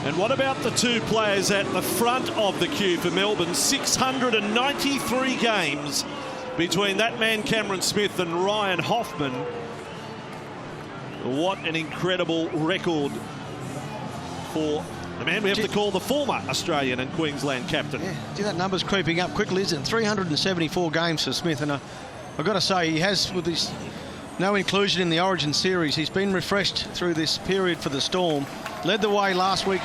And what about the two players at the front of the queue for Melbourne? 693 games between that man Cameron Smith and Ryan Hoffman. What an incredible record for the man we have to call the former Australian and Queensland captain. Yeah, see, that number's creeping up quickly, isn't it? 374 games for Smith, and I've got to say, he has, with his no inclusion in the Origin series, he's been refreshed through this period for the Storm. Led the way last week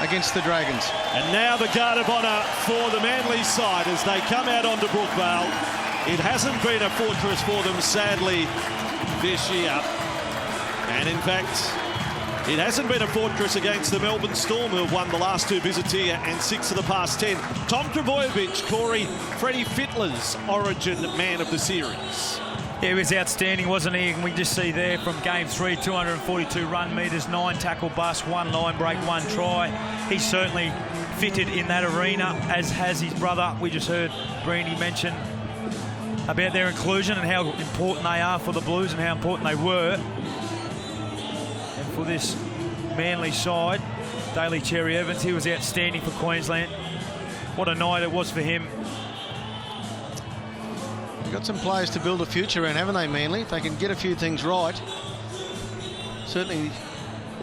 against the Dragons. And now the guard of honour for the Manly side as they come out onto Brookvale. It hasn't been a fortress for them, sadly, this year. And in fact, it hasn't been a fortress against the Melbourne Storm, who have won the last two visits here and 6 of the past 10. Tom Trbojevic, Corey, Freddie Fittler's Origin man of the series. Yeah, he was outstanding, wasn't he? And we just see there from game 3, 242 run metres, 9 tackle busts, 1 line break, 1 try. He's certainly fitted in that arena, as has his brother. We just heard Brandy mention about their inclusion and how important they are for the Blues and how important they were. And for this Manly side, Daly Cherry Evans, he was outstanding for Queensland. What a night it was for him. They've got some players to build a future around, haven't they, Manly? If they can get a few things right. Certainly,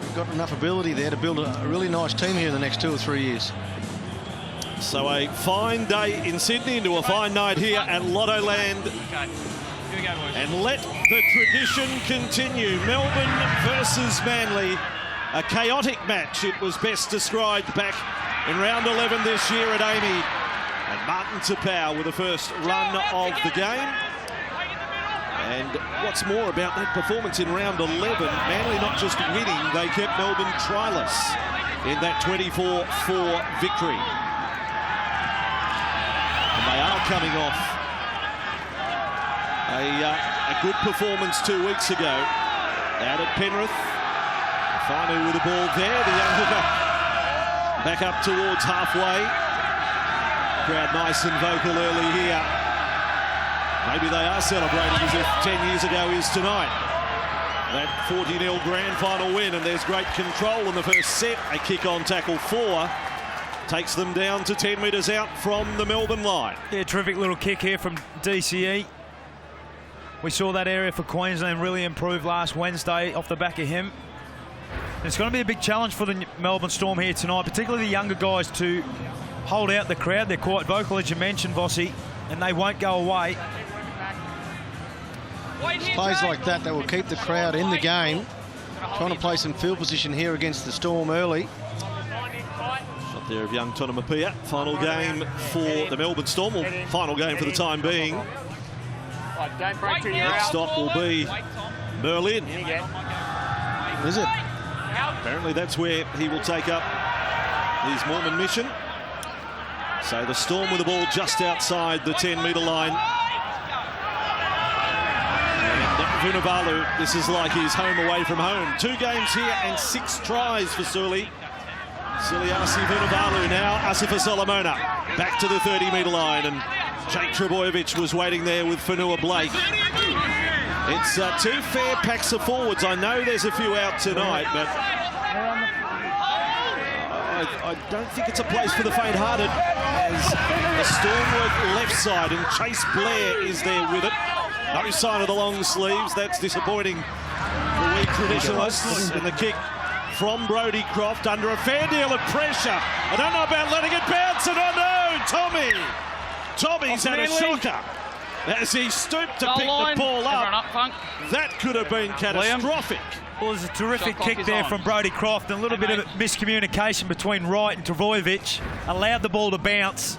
they've got enough ability there to build a really nice team here in the next 2 or 3 years. So a fine day in Sydney into a fine night here at Lottoland. And let the tradition continue. Melbourne versus Manly. A chaotic match, it was best described back in round 11 this year at Amy. And Martin Tapau with the first run of the game. And what's more about that performance in round 11, Manly not just winning, they kept Melbourne tryless in that 24-4 victory. And they are coming off a good performance 2 weeks ago out at Penrith. Finally with the ball there, the young hooker back up towards halfway. Crowd nice and vocal early here. Maybe they are celebrating as if 10 years ago is tonight. That 40-0 grand final win, and there's great control in the first set. A kick on tackle 4 takes them down to 10 metres out from the Melbourne line. Yeah, terrific little kick here from DCE. We saw that area for Queensland really improve last Wednesday off the back of him. It's going to be a big challenge for the Melbourne Storm here tonight, particularly the younger guys, to hold out the crowd. They're quite vocal, as you mentioned, Vossi, and they won't go away. It's plays like that will keep the crowd in the game. Trying to play some field position here against the Storm early. Shot there of young Tonamapia. Final game for the Melbourne Storm, or final game for the time being. Next stop will be Berlin. Is it? Apparently that's where he will take up his Mormon mission. So the Storm with the ball just outside the 10-metre line. And Vunivalu, this is like his home away from home. 2 games here and 6 tries for Suli. Suliasi Vunivalu now, Asifa Solomona back to the 30-metre line, and Jake Trbojevic was waiting there with Fanua Blake. It's 2 fair packs of forwards. I know there's a few out tonight, but I don't think it's a place for the faint-hearted, as the Storm work left side and Chase Blair is there with it. No sign of the long sleeves. That's disappointing for we traditionalists. And the kick from Brody Croft under a fair deal of pressure. I don't know about letting it bounce, and oh no, Tommy's had a shocker as he stooped to pick the ball up. That could have been catastrophic. Well, there's a terrific kick there from Brody Croft, and a little bit of miscommunication between Wright and Trbojevic allowed the ball to bounce,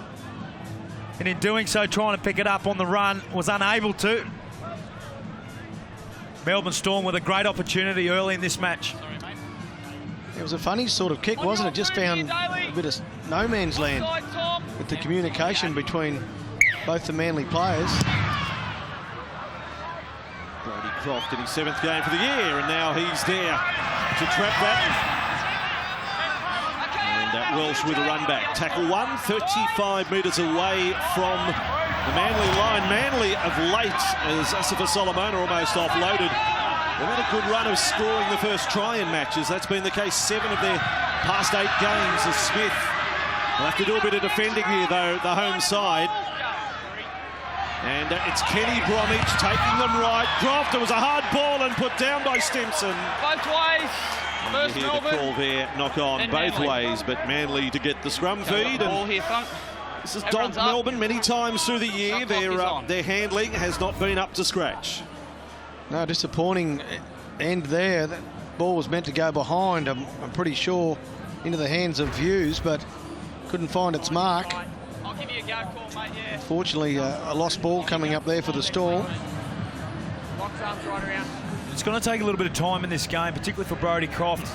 and in doing so, trying to pick it up on the run, was unable to. Melbourne Storm with a great opportunity early in this match. It was a funny sort of kick, wasn't it? Just found a bit of no man's land with the communication between both the Manly players. Brody Croft in his 7th game for the year, and now he's there to trap that. And Welsh with a run back. Tackle 1, 35 metres away from the Manly line. Manly of late, as Asifa Solomona almost offloaded. They've had a good run of scoring the first try in matches. That's been the case 7 of their past 8 games as Smith will have to do a bit of defending here, though, the home side. And it's Kenny Bromwich taking them right. Croft, it was a hard ball and put down by Stimson. Both ways. First You hear Melbourne. the call there, knock on Then both Manly. ways, but Manly to get the scrum feed. Ball And here front. this has Everyone's dogged up. Melbourne many times through the year. Shot clock is on. Their handling has not been up to scratch. No, disappointing end there. That ball was meant to go behind, I'm pretty sure, into the hands of Hughes, but couldn't find its mark. I'll give you a go call, mate, yeah. Fortunately, a lost ball coming up there for the Storm. Box arms right around. It's going to take a little bit of time in this game, particularly for Brody Croft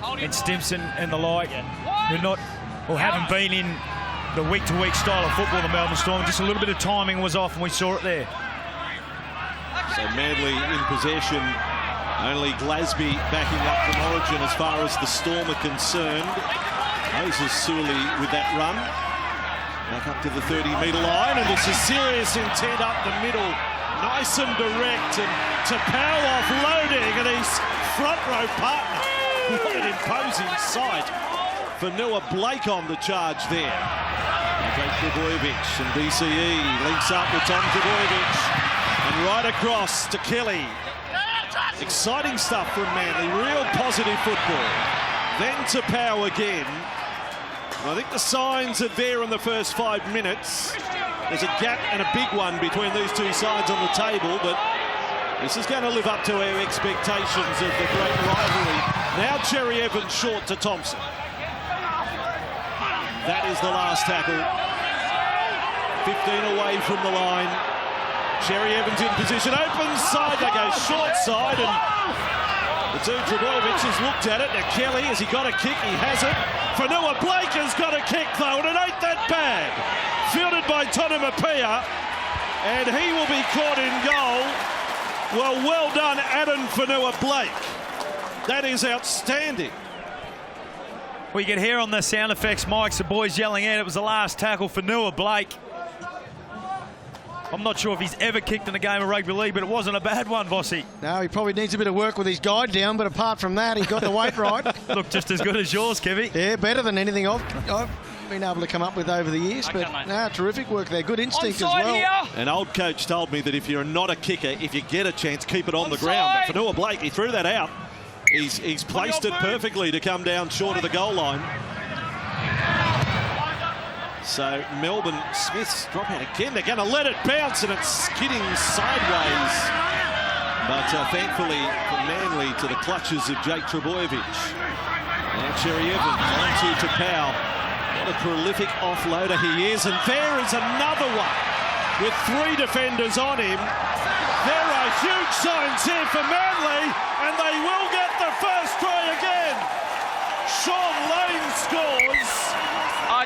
Hold him. and Stimson and the like, who not or haven't been in the week-to-week style of football, the Melbourne Storm. Just a little bit of timing was off, and we saw it there. So Manly in possession. Only Glasby backing up from Origin as far as the Storm are concerned. Moses Sully with that run. Back up to the 30-metre line, and this is serious intent up the middle. Nice and direct, and Tapau offloading, and his front row partner. What an imposing sight for Noah Blake on the charge there. Jake Trbojevic and BCE links up with Tom Trbojevic, and right across to Kelly. Exciting stuff from Manly, real positive football. Then Tapau again. I think the signs are there in the first 5 minutes. There's a gap and a big one between these two sides on the table, but this is going to live up to our expectations of the great rivalry. Now Cherry Evans short to Thompson. That is the last tackle. 15 away from the line. Cherry Evans in position, open side, they go short side, and the two Trbojevic has looked at it. Now Kelly, has he got a kick? He hasn't. Fanua Blake has got a kick though, and it ain't that bad. Fielded by Tonamapia, and he will be caught in goal. Well done, Adam Fanua Blake. That is outstanding. We can hear on the sound effects, Mike's the boys yelling out. It was the last tackle for Noah Blake. I'm not sure if he's ever kicked in a game of rugby league, but it wasn't a bad one, Vossi. No, he probably needs a bit of work with his guide down, but apart from that, he got the weight right. Looked just as good as yours, Kevy. Yeah, better than anything I've been able to come up with over the years. Okay, But mate. no, terrific work there. Good instinct Onside as well. here. An old coach told me that if you're not a kicker, if you get a chance, keep it on the Onside. ground. But Fanua Blake, he threw that out. He's placed it perfectly to come down short of the goal line. So Melbourne, Smith's dropping again. They're going to let it bounce, and it's skidding sideways. But thankfully for Manly to the clutches of Jake Trbojevic. And Cherry Evans on to Tapau. What a prolific offloader he is. And there is another one with 3 defenders on him. There are huge signs here for Manly, and they will get the first try again. Sean Lane scores.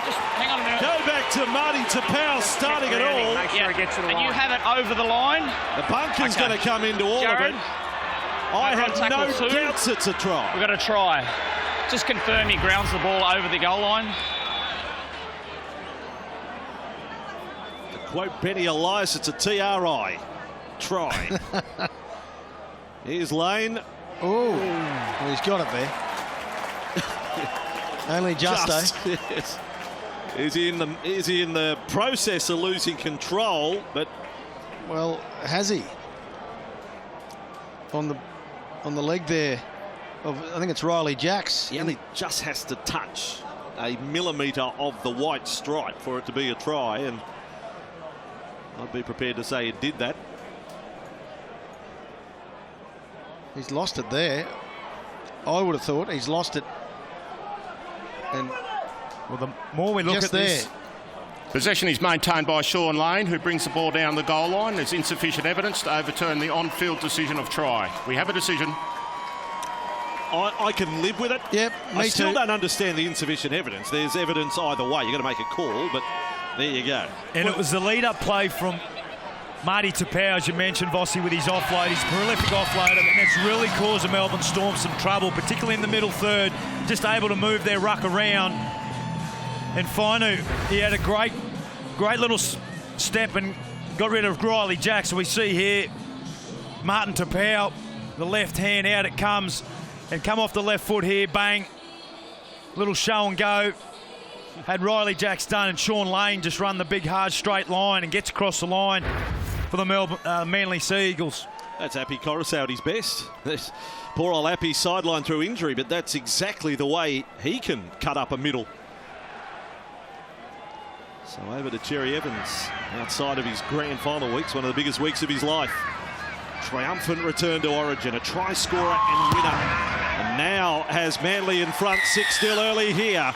Just hang on a minute. Go back to Marty Tapau starting it all. Make sure it gets to the line. And you have it over the line. The bunker's Okay. going to come into all Jared, of it. I over on have no tackle 2. doubts it's a try. We've got to try. Just confirm he grounds the ball over the goal line. To quote Benny Elias, it's a TRI. Try. Here's Lane. Oh, well, he's got it there. Only just, eh? Yes. Is he in the process of losing control? But Well, has he? On the leg there of, I think it's Riley Jacks. he only just has to touch a millimetre of the white stripe for it to be a try, and I'd be prepared to say it did that. He's lost it there. I would have thought he's lost it. And Well, the more we look just at there. this, Possession is maintained by Sean Lane, who brings the ball down the goal line. There's insufficient evidence to overturn the on-field decision of try. We have a decision. I can live with it. Yep, me I still too. don't understand the insufficient evidence. There's evidence either way. You've got to make a call, but there you go. and it was the lead-up play from Marty Tapau, as you mentioned, Vossi, with his offload, his prolific offloader, and it's really caused the Melbourne Storm some trouble, particularly in the middle third, just able to move their ruck around. And Finu, he had a great little step and got rid of Riley Jacks. So we see here Martin Tapau, the left hand, out it comes, and come off the left foot here, bang. Little show and go. Had Riley Jacks done, and Sean Lane just run the big hard straight line and gets across the line for the Manly Sea Eagles. That's Appy Coruscant at his best. There's poor old Appy sidelined through injury, but that's exactly the way he can cut up a middle. So over to Cherry Evans, outside of his grand final weeks, one of the biggest weeks of his life. Triumphant return to Origin, a try scorer and winner. And now has Manly in front, 6-0 early here.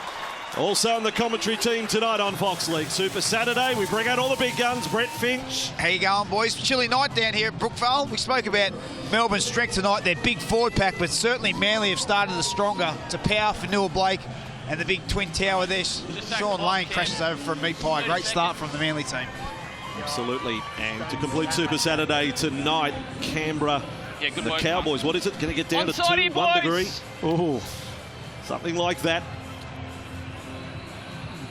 Also on the commentary team tonight on Fox League Super Saturday, we bring out all the big guns. Brett Finch. How you going, boys? Chilly night down here at Brookvale. We spoke about Melbourne's strength tonight, their big forward pack, but certainly Manly have started the stronger. To power for Newell Blake and the big twin tower there. Sean Lane crashes over for a meat pie. Great start from the Manly team. Absolutely. And to complete Super Saturday tonight, Canberra, the Cowboys. What is it? Going to get down to 1 degree? Oh, something like that.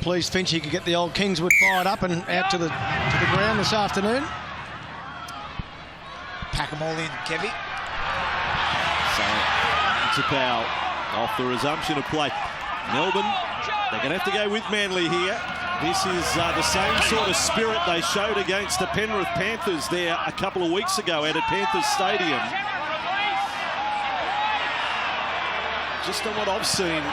Please, Finch, he could get the old Kingswood fired up and out to the ground this afternoon. Pack them all in, Kevy. So, Tapau off the resumption of play. Melbourne, they're going to have to go with Manly here. This is the same sort of spirit they showed against the Penrith Panthers there a couple of weeks ago out at Panthers Stadium. Just on what I've seen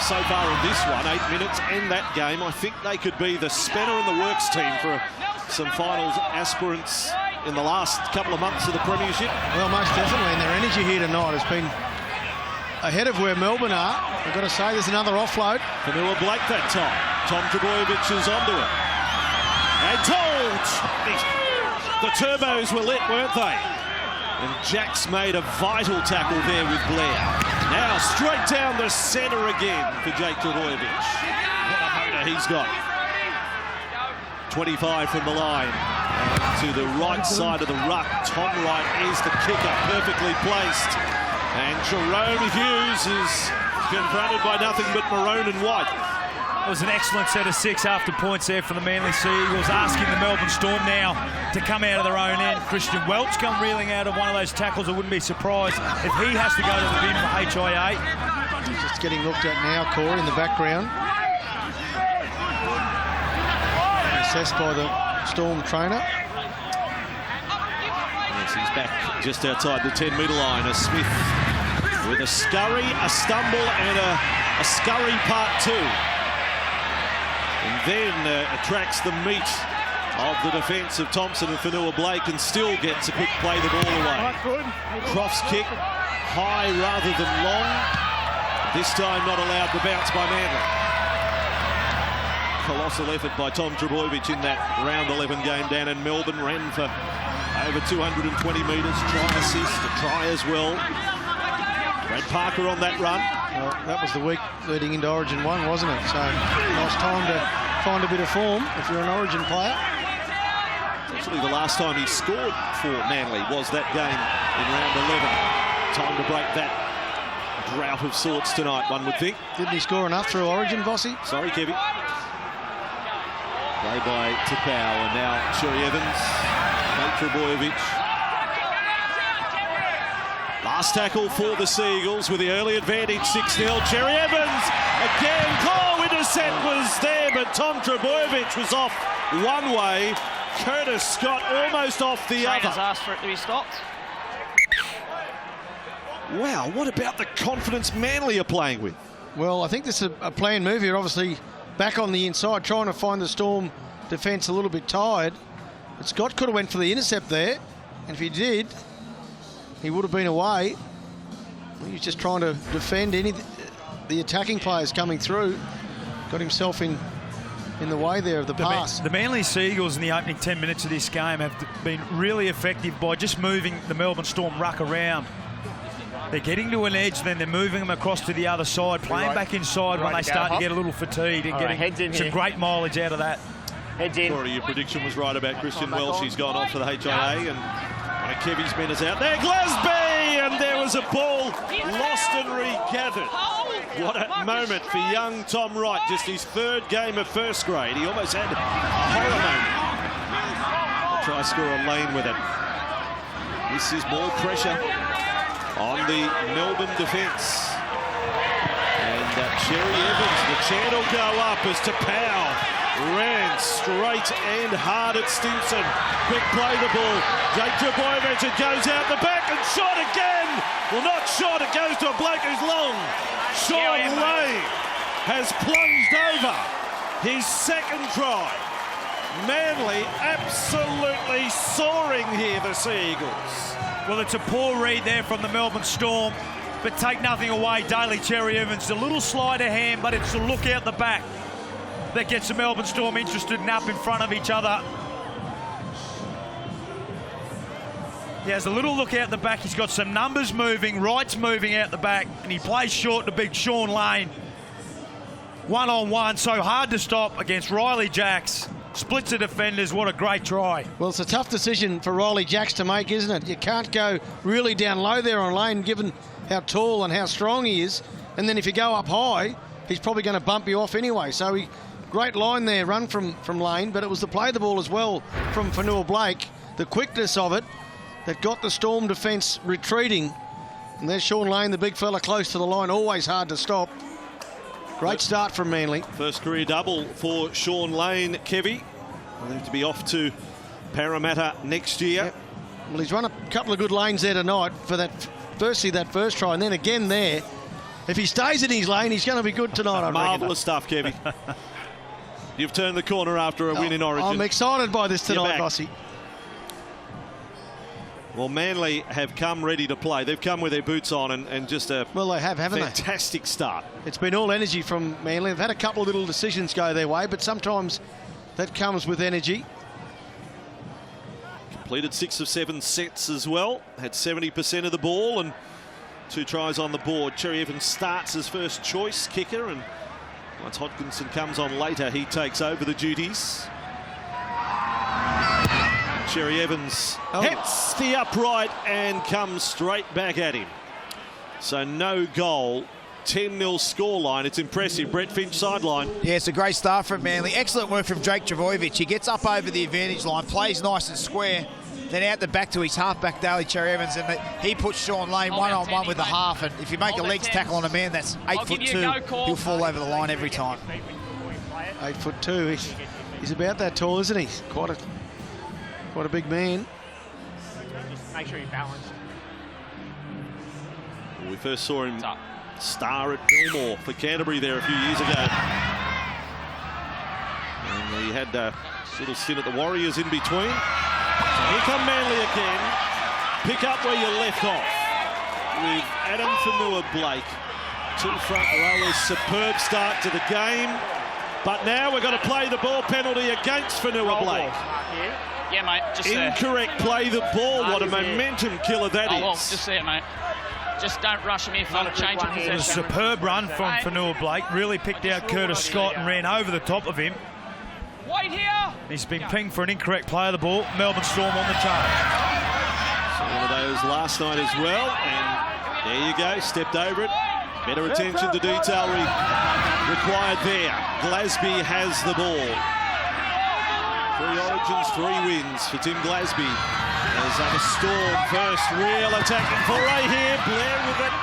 so far in this one, 8 minutes and that game, I think they could be the spanner in the works team for some finals aspirants in the last couple of months of the Premiership. Well, most definitely, and their energy here tonight has been ahead of where Melbourne are. I've got to say, there's another offload. Vanilla Blake that time. Tom Trbojevic is onto it. And told! The turbos were lit, weren't they? And Jacks made a vital tackle there with Blair. Now straight down the centre again for Jake Trbojevic. What a motor he's got. 25 from the line. And to the right side of the ruck, Tom Wright is the kicker, perfectly placed. And Jerome Hughes is confronted by nothing but maroon and white. It was an excellent set of 6 after points there for the Manly Sea Eagles, asking the Melbourne Storm now to come out of their own end. Christian Welch come reeling out of one of those tackles. I wouldn't be surprised if he has to go to the bin for HIA. He's just getting looked at now, Corey, in the background. Assessed by the Storm trainer. Yes, he's back just outside the 10-metre line. A Smith with a scurry, a stumble and a scurry part 2. And then attracts the meat of the defence of Thompson and Fanua Blake and still gets a quick play the ball away. Croft's kick, high rather than long. This time not allowed to bounce by Manly. Colossal effort by Tom Trbojevic in that round 11 game down in Melbourne. Ran for over 220 metres, try assist, a try as well. Brad Parker on that run. Well, that was the week leading into Origin 1, wasn't it? So, nice time to find a bit of form if you're an Origin player. Actually, the last time he scored for Manly was that game in round 11. Time to break that drought of sorts tonight, one would think. Didn't he score enough through Origin, Vossi? Sorry, Kevy. Play by Tapau, and now Cherry Evans, Nate Trbojevic. Last tackle for the Sea Eagles with the early advantage, 6-0. Cherry Evans again. Oh, intercept was there, but Tom Trbojevic was off one way. Curtis Scott almost off the other. Trainers asked for it to be stopped. Wow, what about the confidence Manly are playing with? Well, I think this is a planned move here. Obviously, back on the inside, trying to find the Storm defence a little bit tired. But Scott could have went for the intercept there, and if he did, he would have been away. He's just trying to defend the attacking players coming through. Got himself in the way there of the pass. The Manly Sea Eagles in the opening 10 minutes of this game have been really effective by just moving the Melbourne Storm ruck around. They're getting to an edge, then they're moving them across to the other side, playing back inside when they start to get a little fatigued and getting some great mileage out of that. Heads in. Corey, your prediction was right about Christian Welsh. He's gone off for the HIA, and one of Kevy's men is out there. Glasby! And there was a ball lost and regathered. What a moment for young Tom Wright. Just his 3rd game of first grade. He almost had a horror moment. Try to score a lane with it. This is more pressure on the Melbourne defence. And Cherry Evans, the chant will go up as Tapau ran straight and hard at Stimson. Quick play the ball. Jake Trebojevic, it goes out the back and shot again. Well, not shot, it goes to a bloke who's long. Sean Lane has plunged over his second try. Manly absolutely soaring here, the Sea Eagles. Well, it's a poor read there from the Melbourne Storm, but take nothing away. Daly Cherry Evans, a little sleight of hand, but it's a look out the back that gets the Melbourne Storm interested and up in front of each other. He has a little look out the back. He's got some numbers moving, rights moving out the back, and he plays short to big Sean Lane. One-on-one, so hard to stop against Riley Jacks. Splits the defenders. What a great try. Well, it's a tough decision for Riley Jacks to make, isn't it? You can't go really down low there on Lane, given how tall and how strong he is. And then if you go up high, he's probably going to bump you off anyway. So great line there, run from Lane, but it was the play the ball as well from Fanua-Blake. The quickness of it that got the Storm defence retreating. And there's Sean Lane, the big fella close to the line, always hard to stop. Great start from Manly. First career double for Sean Lane, Kevy. I think to be off to Parramatta next year. Yep. Well, he's run a couple of good lanes there tonight for that. Firstly, that first try, and then again there. If he stays in his lane, he's going to be good tonight, I reckon. Marvellous stuff, Kevy. You've turned the corner after a win in Origin. I'm excited by this tonight, Bossy. Well, Manly have come ready to play. They've come with their boots on and just a they have, haven't fantastic start. It's been all energy from Manly. They've had a couple of little decisions go their way, but sometimes that comes with energy. Completed 6 of 7 sets as well. Had 70% of the ball and 2 tries on the board. Cherry Evans starts as first choice kicker, and once Hodkinson comes on later, he takes over the duties. Cherry Evans hits the upright and comes straight back at him. So no goal, 10-0 scoreline. It's impressive. Brett Finch sideline. Yeah, it's a great start from Manly. Excellent work from Jake Trebojevic. He gets up over the advantage line, plays nice and square, then out the back to his halfback, Daly Cherry Evans, and he puts Sean Lane one-on-one with the half, and if you make a legs tackle on a man that's 8'2", he'll fall over the line every time. 8'2". He's about that tall, isn't he? Quite a big man. Make sure you balance. Well, we first saw him star at Belmore for Canterbury there a few years ago. And he had a little stint at the Warriors in between. So here come Manly again. Pick up where you left off with Adam Fanua-Blake. 2 front rowers, superb start to the game. But now we're going to play the ball penalty against Fanua-Blake. Yeah, mate, just incorrect play the ball. What a momentum killer that is. Well, just there, mate. Just don't rush him here, fella. Change of possession. It was a superb run from Fanua-Blake. Really picked out Curtis Scott and ran over the top of him. Wait here. He's been pinged for an incorrect play of the ball. Melbourne Storm on the charge. So one of those last night as well. And there you go. Stepped over it. Better attention to detail required there. Glasby has the ball. 3 Origins, 3 wins for Tim Glasby. There's the Storm first real attacking foray here. Blair with it.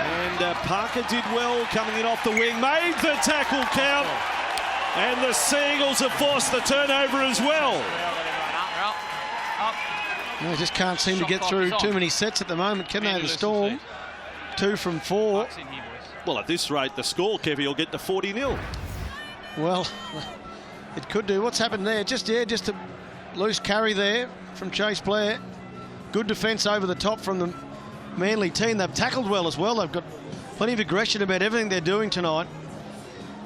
And Parker did well coming in off the wing. Made the tackle count. And the Seagulls have forced the turnover as well. They just can't seem to get through too many sets at the moment, can they, the Storm? 2 from 4. Well, at this rate, the score, Kevy, will get to 40-0. Well, it could do. What's happened there? Just a loose carry there from Chase Blair. Good defence over the top from the Manly team. They've tackled well as well. They've got plenty of aggression about everything they're doing tonight.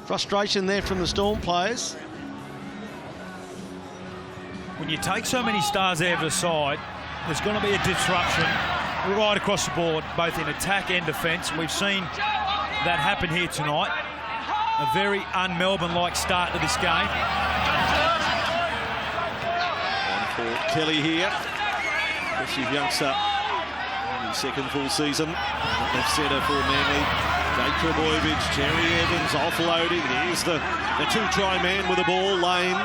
Frustration there from the Storm players. When you take so many stars out of the side, there's going to be a disruption right across the board, both in attack and defence. We've seen that happen here tonight. A very un-Melbourne-like start to this game. On for Kelly here. Impressive youngster in his second full season. Left centre for Manly. Jake Trebojevic, Cherry Evans offloading. Here's the 2-try man with the ball, Lane.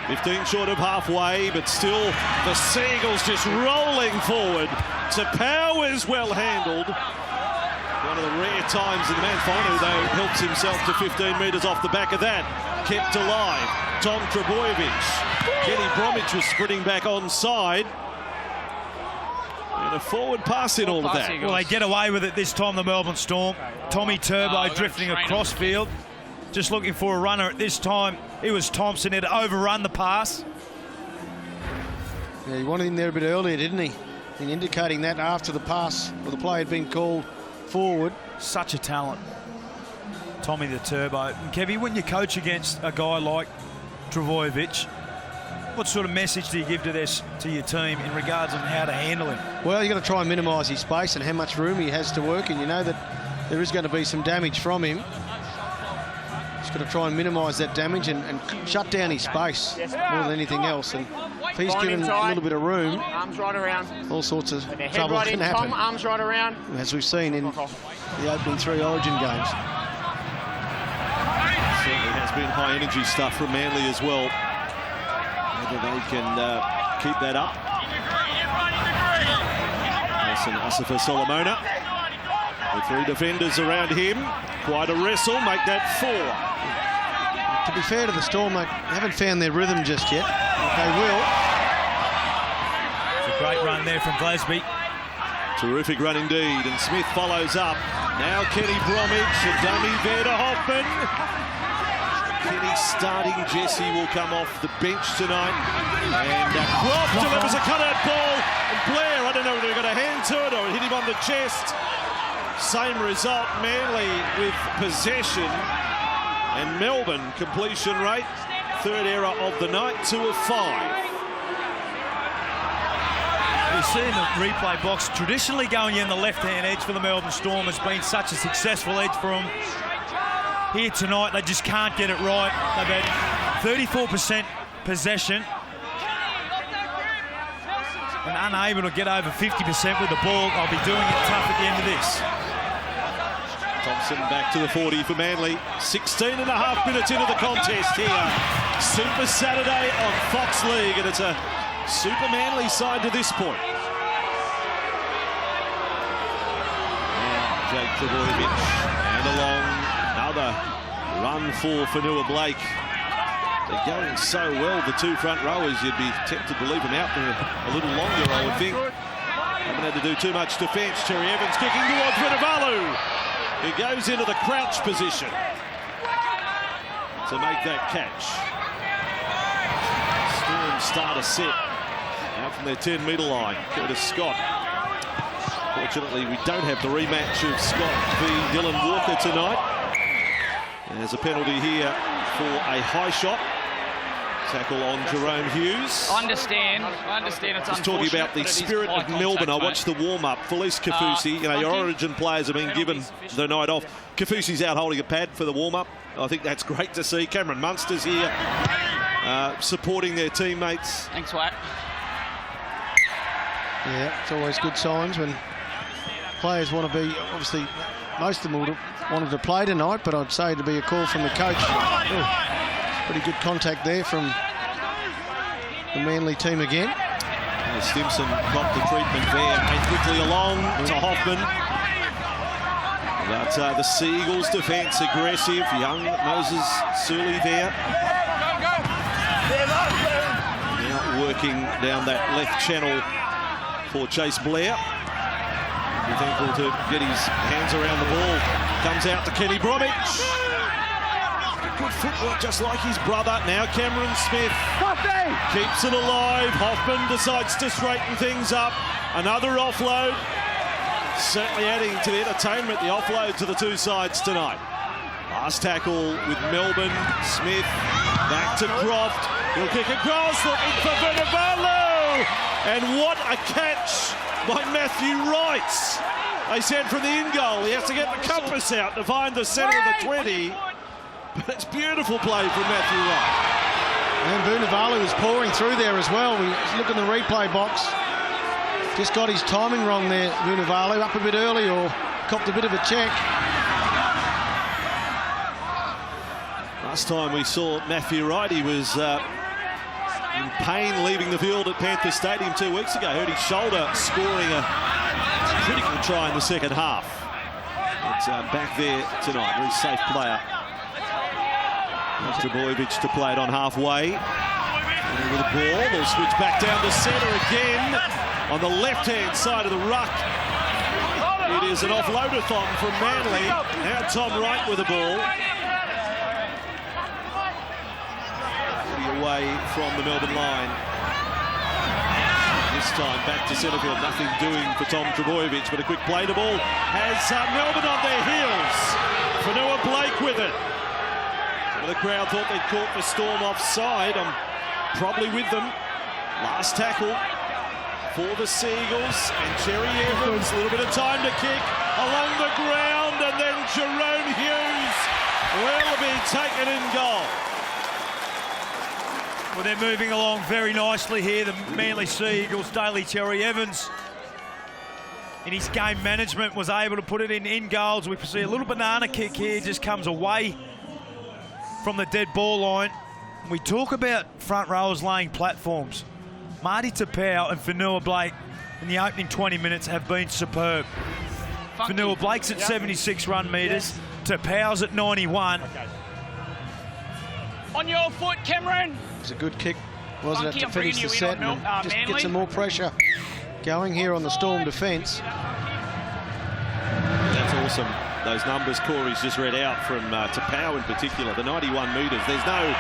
15 short of halfway, but still the Seagulls just rolling forward. Tapau is well handled. One of the rare times in the man final, though, helps himself to 15 metres off the back of that. Kept alive. Tom Trebojevic. Kenny Bromwich was sprinting back onside. And a forward pass in all of that. Well, they get away with it this time, the Melbourne Storm. Tommy Turbo drifting across field. Just looking for a runner at this time. It was Thompson. He'd overrun the pass. Yeah, he wanted him there a bit earlier, didn't he? In indicating that after the pass, or the play had been called forward. Such a talent, Tommy the Turbo. And Kevy, when you coach against a guy like Trebojevic, what sort of message do you give to your team in regards on how to handle him? Well, you've got to try and minimise his space and how much room he has to work, and you know that there is going to be some damage from him. Just got to try and minimise that damage and shut down his space more than anything else. And if he's given a little bit of room, arms right around, all sorts of trouble right can in, happen. Tom, arms right around. As we've seen in the opening 3 Origin games. Certainly has been high energy stuff from Manly as well. Whether they can keep that up. Nelson Asifa Solomona with 3 defenders around him. Quite a wrestle, make that 4. To be fair to the Storm, they haven't found their rhythm just yet. But they will. It's a great run there from Glasby. Terrific run indeed, and Smith follows up. Now Kenny Bromwich, a dummy there to Hoffman. Kenny starting, Jesse will come off the bench tonight. And Croft delivers a cutout ball. And Blair, I don't know whether he got a hand to it or hit him on the chest. Same result, Manly with possession. And Melbourne completion rate, 3rd error of the night, 2 of 5. You see in the replay box, traditionally going in the left-hand edge for the Melbourne Storm has been such a successful edge for them. Here tonight, they just can't get it right. They've had 34% possession and unable to get over 50% with the ball. I'll be doing it tough at the end of this. Thompson back to the 40 for Manly. 16.5 minutes into the contest here. Super Saturday on Fox League, and it's a super Manly side to this point. Now Jake Trebojevic and along. Another run for Fanua Blake. They're going so well, the 2 front rowers. You'd be tempted to leave them out there a little longer, I would think. Haven't had to do too much defence. Cherry Evans kicking towards Vunivalu. He goes into the crouch position to make that catch. Storm start a set out from their 10-metre line. Curtis Scott. Fortunately, we don't have the rematch of Scott v Dylan Walker tonight. There's a penalty here for a high shot. Tackle on Jerome Hughes. I understand it's Just talking about the spirit of Melbourne. I watched the warm-up. Felice Kafusi, you know, your Origin players have been given the night off. Kafusi's out holding a pad for the warm-up. I think that's great to see. Cameron Munster's here supporting their teammates. Thanks, Wack. Yeah, it's always good signs when players want to be, obviously, most of them would have wanted to play tonight, but I'd say to be a call from the coach. Oh, pretty good contact there from the Manly team again. Stimson got the treatment there and quickly along to Hoffman. But the Seagulls defence aggressive. Young Moses Sully there. Now working down that left channel for Chase Blair. Be thankful to get his hands around the ball. Comes out to Kenny Bromwich. Good footwork, just like his brother. Now Cameron Smith keeps it alive. Hoffman decides to straighten things up. Another offload. Certainly adding to the entertainment, the offload to the 2 sides tonight. Last tackle with Melbourne. Smith back to Croft. He'll kick across, looking for Vunivalu. And what a catch by Matthew Wright. They said from the in-goal, he has to get the compass out to find the centre of the 20. But it's beautiful play from Matthew Wright. And Vunivalu was pouring through there as well. We look in the replay box. Just got his timing wrong there, Vunivalu. Up a bit early or copped a bit of a check. Last time we saw Matthew Wright, he was in pain leaving the field at Panther Stadium 2 weeks ago. Hurt his shoulder, scoring a critical try in the second half. back there tonight. Very safe player. Trbojevic to play it on halfway. And with the ball, they'll switch back down to centre again on the left-hand side of the ruck. It is an offloadathon from Manly. Now Tom Wright with the ball. Away from the Melbourne line. This time back to centre field. Nothing doing for Tom Trbojevic, but a quick play. The ball has Melbourne on their heels. Fanua Blake with it. The crowd thought they'd caught the Storm offside. I'm probably with them. Last tackle for the Seagulls, and Cherry Evans, a little bit of time to kick along the ground, and then Jerome Hughes will be taken in goal. Well, they're moving along very nicely here, the Manly Seagulls. Daly Cherry Evans, in his game management, was able to put it in goals. We see a little banana kick here, just comes away from the dead ball line. We talk about front rowers laying platforms. Marty Tapau and Fanua Blake in the opening 20 minutes have been superb. Fanua Blake's at 76 run metres, Tapau's at 91. Okay. On your foot, Cameron. It was a good kick, wasn't it, to I'm finish the set and just get some more pressure going here on the Storm defence. That's awesome. Those numbers Corey's just read out from Tapau in particular, the 91 metres. There's no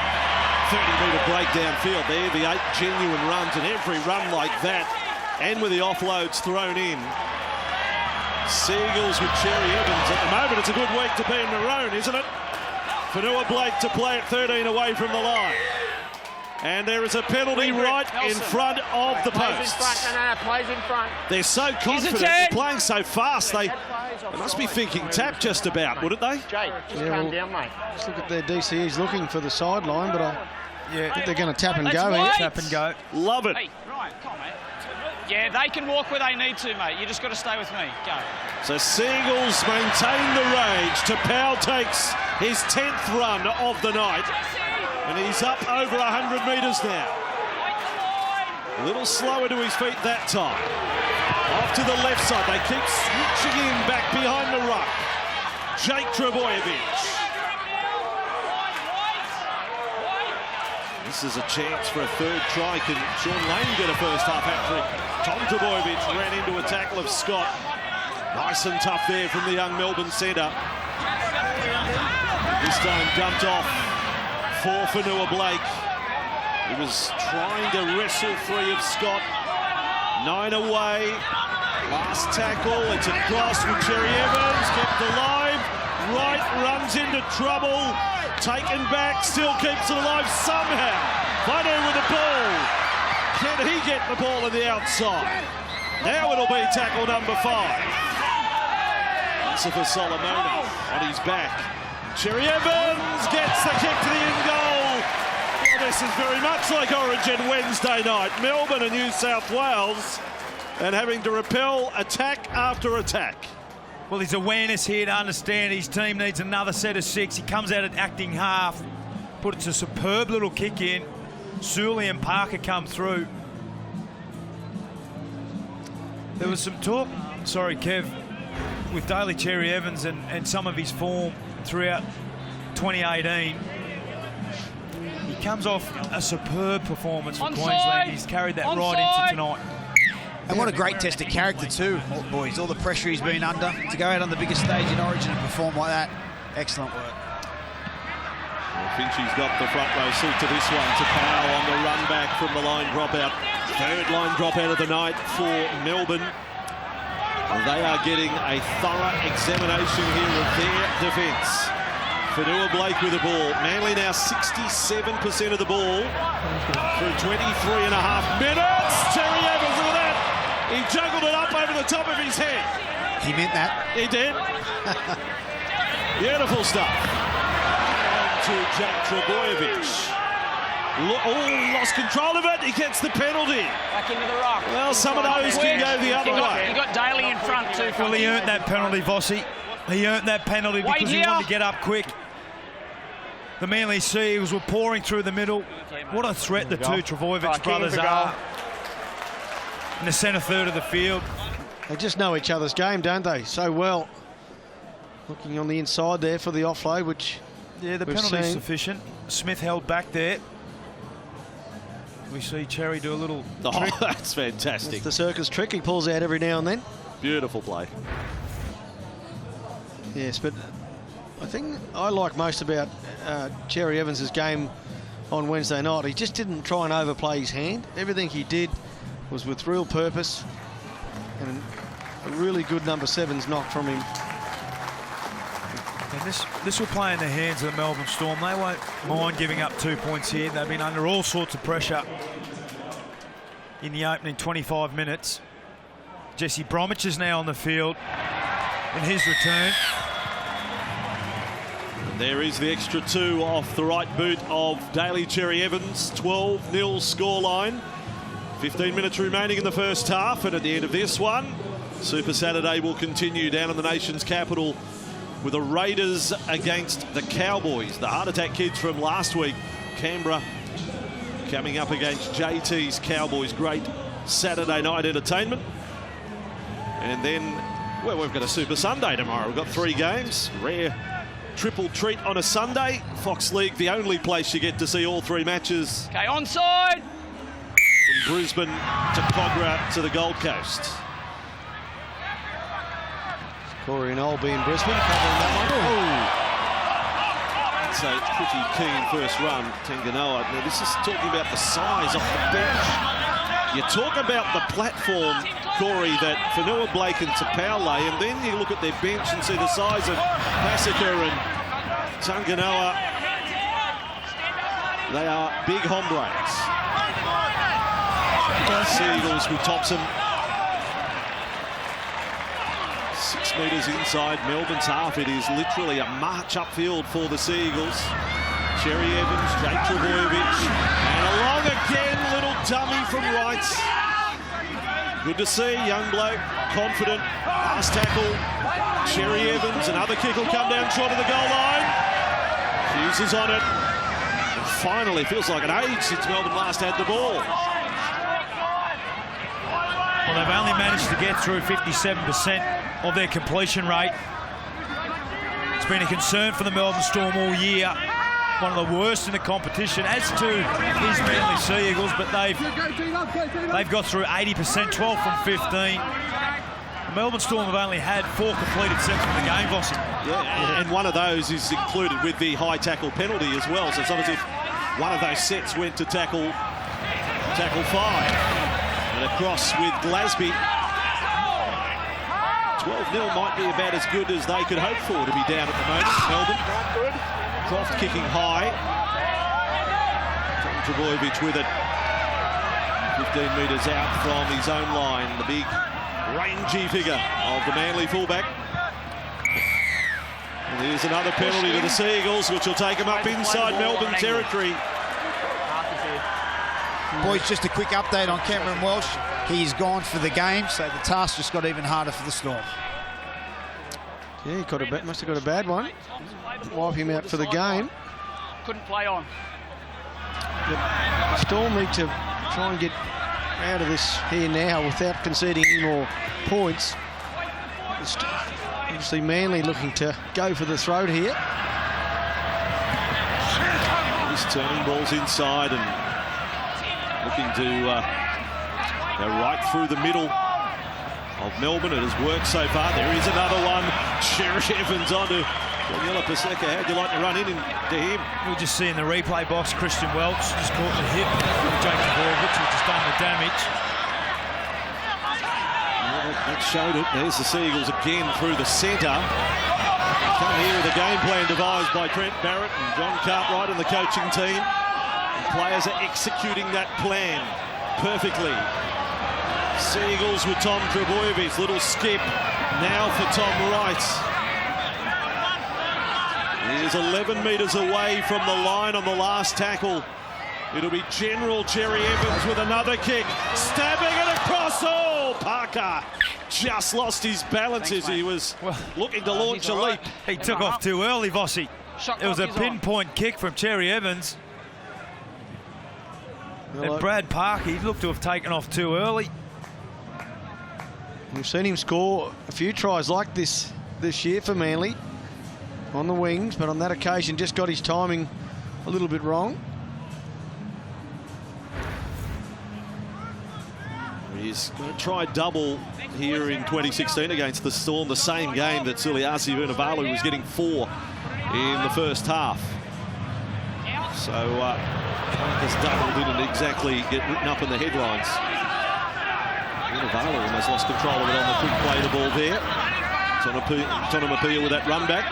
30-metre break downfield there. The 8 genuine runs, and every run like that, and with the offloads thrown in. Seagulls with Cherry Evans. At the moment, it's a good week to be in maroon, isn't it? Fanua Blake to play at 13 away from the line. And there is a penalty right in front of the posts. Plays in front. They're so confident, they're playing so fast, they must be thinking tap just about, wouldn't they? Jake, just calm down, mate. Just look at their DCEs looking for the sideline, but I think they're going to tap and go here. Tap and go. Love it. Hey, right, come on, mate. Yeah, they can walk where they need to, mate. You just got to stay with me. Go. So Seagulls maintain the rage. Tapau takes his 10th run of the night. And he's up over 100 metres now. A little slower to his feet that time. Off to the left side. They keep switching in back behind the ruck. Jake Trbojevic. This is a chance for a third try. Can Sean Lane get a first half hat-trick? Tom Trbojevic ran into a tackle of Scott. Nice and tough there from the young Melbourne centre. This time dumped off for Fanua Blake. He was trying to wrestle free of Scott. 9 away. Last tackle. It's a cross with Cherry Evans. Kept alive. Wright runs into trouble. Taken back. Still keeps it alive somehow. Fanu with the ball. Can he get the ball on the outside? Now it'll be tackle number 5. Lucifer Solomona on his back. Cherry Evans gets the kick to the in goal. Well, this is very much like Origin Wednesday night. Melbourne and New South Wales, and having to repel attack after attack. Well, his awareness here to understand his team needs another set of 6. He comes out at acting half, puts a superb little kick in. Sully and Parker come through. There was some talk, sorry Kev, with Daly Cherry Evans and some of his form throughout 2018. He comes off a superb performance for Queensland. He's carried that right into tonight. And what a great test of character too, boys. All the pressure he's been under to go out on the biggest stage in Origin and perform like that. Excellent work. Well, Finchie's got the front row seat to this one. Tapau on the run back from the line drop out. Third line drop out of the night for Melbourne. And they are getting a thorough examination here of their defence. Fanua Blake with the ball. Manly now 67% of the ball through 23.5 minutes. Cherry Evans, look at that. He juggled it up over the top of his head. He meant that. He did. Beautiful stuff. On to Jack Trbojevic. Lost control of it. He gets the penalty. Back into the rock. Well, some of those can go the other way. He got Daly in front too. Well, he earned that penalty, Vossi. He earned that penalty because he wanted to get up quick. The Manly Seagulls were pouring through the middle. What a threat the two Trbojevic brothers are in the centre third of the field. They just know each other's game, don't they? So well. Looking on the inside there for the offload, which yeah, the we've penalty's seen. sufficient. Smith held back there. We see Cherry do a little trick. That's fantastic. It's the circus trick he pulls out every now and then. Beautiful play. Yes, but I think I like most about Cherry Evans's game on Wednesday night. He just didn't try and overplay his hand. Everything he did was with real purpose, and a really good number 7's knock from him. And this will play in the hands of the Melbourne Storm. They won't mind giving up 2 points here. They've been under all sorts of pressure in the opening 25 minutes. Jesse Bromwich is now on the field in his return. There is the extra 2 off the right boot of Daly Cherry Evans. 12-0 scoreline. 15 minutes remaining in the first half, and at the end of this one, Super Saturday will continue down in the nation's capital with the Raiders against the Cowboys. The Heart Attack kids from last week, Canberra, coming up against JT's Cowboys. Great Saturday night entertainment. And then, well, we've got a Super Sunday tomorrow. We've got 3 games. Rare triple treat on a Sunday. Fox League, the only place you get to see all 3 matches. Okay, onside. From Brisbane to Cogra to the Gold Coast. Corey and Olby in Brisbane covering that one. It's a pretty keen first run, Tanganoa. Now, this is talking about the size off the bench. You talk about the platform, Corey, that Fanua Blake and Tapau lay, and then you look at their bench and see the size of Pasika and Tanganoa. They are big hombres. Seagulls with Thompson. 6 metres inside Melbourne's half. It is literally a march upfield for the Seagulls. Cherry Evans, Jake Trebojevic, and along again, little dummy from Wrights. Good to see, young bloke, confident. Last tackle, Cherry Evans, another kick will come down short of the goal line. Hughes is on it. And finally, feels like an age since Melbourne last had the ball. Well, they've only managed to get through 57% of their completion rate. It's been a concern for the Melbourne Storm all year. One of the worst in the competition, as to his Manly Sea Eagles, but they've got through 80%, 12 from 15. The Melbourne Storm have only had 4 completed sets in the game, Bossy. Yeah, and one of those is included with the high tackle penalty as well. So it's almost if one of those sets went to tackle 5. And across with Glasby. 12-0 might be about as good as they could hope for to be down at the moment. Melbourne. Croft kicking high. Trebojevic with it. 15 metres out from his own line. The big rangy figure of the Manly fullback. And here's another penalty to the Seagulls, which will take them up inside Melbourne territory. Boys, just a quick update on Cameron Welsh. He's gone for the game, so the task just got even harder for the Storm. Yeah, he must have got a bad one. Wipe him out for the game. Couldn't play on. The Storm need to try and get out of this here now without conceding any more points. Obviously, Manly looking to go for the throat here. He's turning balls inside and looking to go right through the middle of Melbourne. It has worked so far. There is another one. Cherry Evans onto Daniela Paseka. How'd you like to run into him? We'll just see in the replay box, Christian Welch just caught the hip of Jake Trebojevic, which has done the damage. Well, that showed it. There's the Seagulls again through the centre. Come here with a game plan devised by Trent Barrett and John Cartwright and the coaching team. And players are executing that plan perfectly. Seagulls with Tom Trebojevic, little skip now for Tom Wright. He is 11 metres away from the line on the last tackle. It'll be General Cherry Evans with another kick, stabbing it across. Oh, Parker just lost his balance as he was looking to launch a leap. He took off too early, Vossi. It was a pinpoint kick from Cherry Evans. And Brad Parker, he looked to have taken off too early. We've seen him score a few tries like this year for Manly. on the wings, but on that occasion just got his timing a little bit wrong. He's going to try double here in 2016 against the Storm, the same game that Suliasi Vunivalu was getting 4 in the first half. So this double didn't exactly get written up in the headlines. Vunivalu almost lost control of it on the quick play the ball there. Tonamapia with that run back.